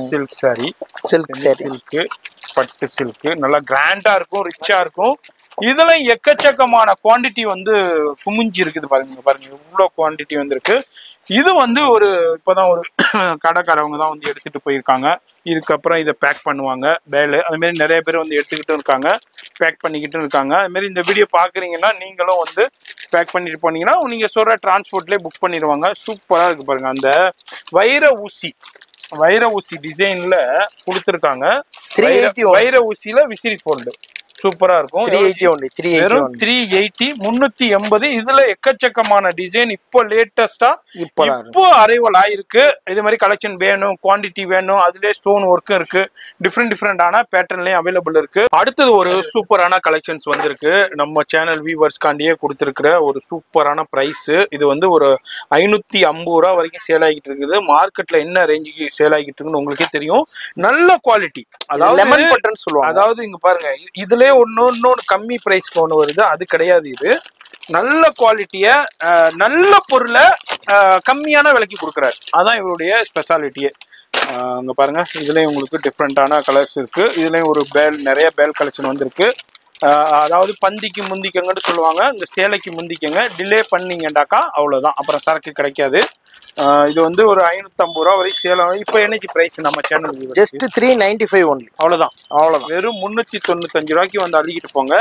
சில்க் சாரி, சில்க் பட்டு சில்க் நல்லா கிராண்டா இருக்கும், ரிச்சா இருக்கும். இதுல எக்கச்சக்கமான குவாண்டிட்டி வந்து குமிஞ்சு இருக்குது பாருங்க இவ்வளவு குவாண்டிட்டி வந்திருக்கு. இது வந்து இப்பதான் ஒரு கடைக்காரவங்க தான் வந்து எடுத்துட்டு போயிருக்காங்க. இதுக்கப்புறம் இதை பேக் பண்ணுவாங்க பேலு. அது மாதிரி நிறைய பேர் வந்து எடுத்துக்கிட்டு இருக்காங்க, பேக் பண்ணிக்கிட்டு இருக்காங்க. அது மாதிரி இந்த வீடியோ பாக்குறீங்கன்னா நீங்களும் வந்து பேக் பண்ணிட்டு போனீங்கன்னா நீங்க சொல்ற டிரான்ஸ்போர்ட்லயே புக் பண்ணிடுவாங்க. சூப்பரா இருக்கு பாருங்க. அந்த வைர ஊசி டிசைன்ல கொடுத்துருக்காங்க. வைர ஊசியில விசிறி ஃபோல்டு சூப்பரா இருக்கும். 380. இதுல எக்கச்சக்கமான டிசைன் இப்போ லேட்டஸ்டா இப்போ அரைவல் ஆயிருக்கு. இது மாதிரி கலெக்ஷன் வேணும், குவாண்டிட்டி வேணும், அதுலயே ஸ்டோன் ஒர்க்கும் இருக்கு, டிஃப்ரெண்டான பேட்டர்ன்லயும் அவைலபிள் இருக்கு. அடுத்தது ஒரு சூப்பரான கலெக்ஷன்ஸ் வந்திருக்கு. நம்ம சேனல் வியூவர்ஸ்காண்டியே கொடுத்துருக்கிற ஒரு சூப்பரான பிரைஸ். இது வந்து ஒரு 550 ரூபா வரைக்கும் சேல் ஆகிட்டு இருக்குது. மார்க்கெட்ல என்ன ரேஞ்சுக்கு சேல் ஆகிட்டு இருக்குன்னு உங்களுக்கே தெரியும். நல்ல குவாலிட்டி, அதாவது இங்க பாருங்க, இதுல ஒன்னு கம்மி பிரைஸ்க்கு ஒண்ணு வருது, அது கிடையாது. இது நல்ல குவாலிட்டிய நல்ல பொருளை கம்மியான விலைக்கு கொடுக்குறாரு. அதான் இவருடைய ஸ்பெஷாலிட்டியே. அங்க பாருங்க, இதுலயும் உங்களுக்கு டிஃப்ரெண்டான கலர்ஸ் இருக்கு. இதுலயும் நிறைய பேல் கலெக்ஷன் வந்திருக்கு. அதாவது பந்திக்கு முந்திக்கங்கன்னு சொல்லுவாங்க, இந்த சேலைக்கு முந்திக்கங்க. டிலே பண்ணீங்கன்னாக்கா அவ்வளவுதான், அப்புறம் சரக்கு கிடைக்காது. இது வந்து ஒரு 550 ரூபா வரை சேல் ஆகும். இப்போ என்னைக்கு பிரைஸ் நம்ம சேனல் ஜஸ்ட் 395 ஒன்லி. அவ்வளவுதான். வெறும் 395 ரூபாய்க்கு வந்து அள்ளிக்கிட்டு போங்க.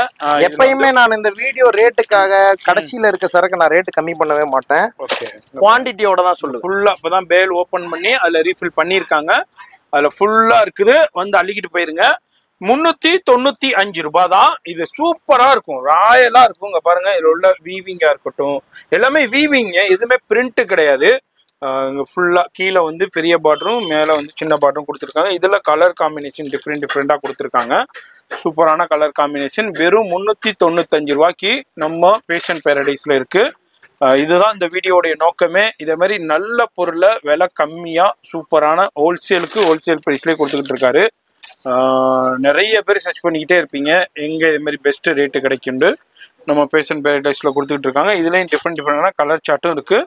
எப்பயுமே நான் இந்த வீடியோ ரேட்டுக்காக கடைசியில இருக்க சரக்கு நான் ரேட்டு கம்மி பண்ணவே மாட்டேன். குவான்டிட்டியோட தான் சொல்லுவேன். ஃபுல்லா இப்பதான் பேல் ஓபன் பண்ணி அதுல ரீஃபில் பண்ணிருக்காங்க. அதுல ஃபுல்லா இருக்குது, வந்து அள்ளிக்கிட்டு போயிருங்க. 395 ரூபாய் தான். இது சூப்பரா இருக்கும், ராயலா இருக்கும். இங்க பாருங்க, இதுல உள்ள வீவிங்கா இருக்கட்டும், எல்லாமே வீவிங், எதுவுமே பிரிண்ட் கிடையாது. இங்க ஃபுல்லா கீழே வந்து பெரிய பார்டரும் மேல வந்து சின்ன பார்டரும் கொடுத்துருக்காங்க. இதுல கலர் காம்பினேஷன் டிஃப்ரெண்டா கொடுத்துருக்காங்க. சூப்பரான கலர் காம்பினேஷன். வெறும் 395 ரூபாய்க்கு நம்ம ஃபேஷன் பேரடைஸ்ல இருக்கு. இதுதான் இந்த வீடியோடைய நோக்கமே. இதே மாதிரி நல்ல பொருளை விலை கம்மியா சூப்பரான ஹோல்சேல் பிரைஸ்லயே கொடுத்துக்கிட்டு இருக்காரு. நிறைய பேர் சர்ச் பண்ணிக்கிட்டே இருப்பீங்க எங்க இது மாதிரி பெஸ்ட் ரேட்டு கிடைக்குண்டு. நம்ம ஃபேஷன் பேரடைஸ்ல கொடுத்துக்கிட்டு இருக்காங்க. இதுலயும் டிஃப்ரெண்டான கலர் சார்ட்டும் இருக்கு.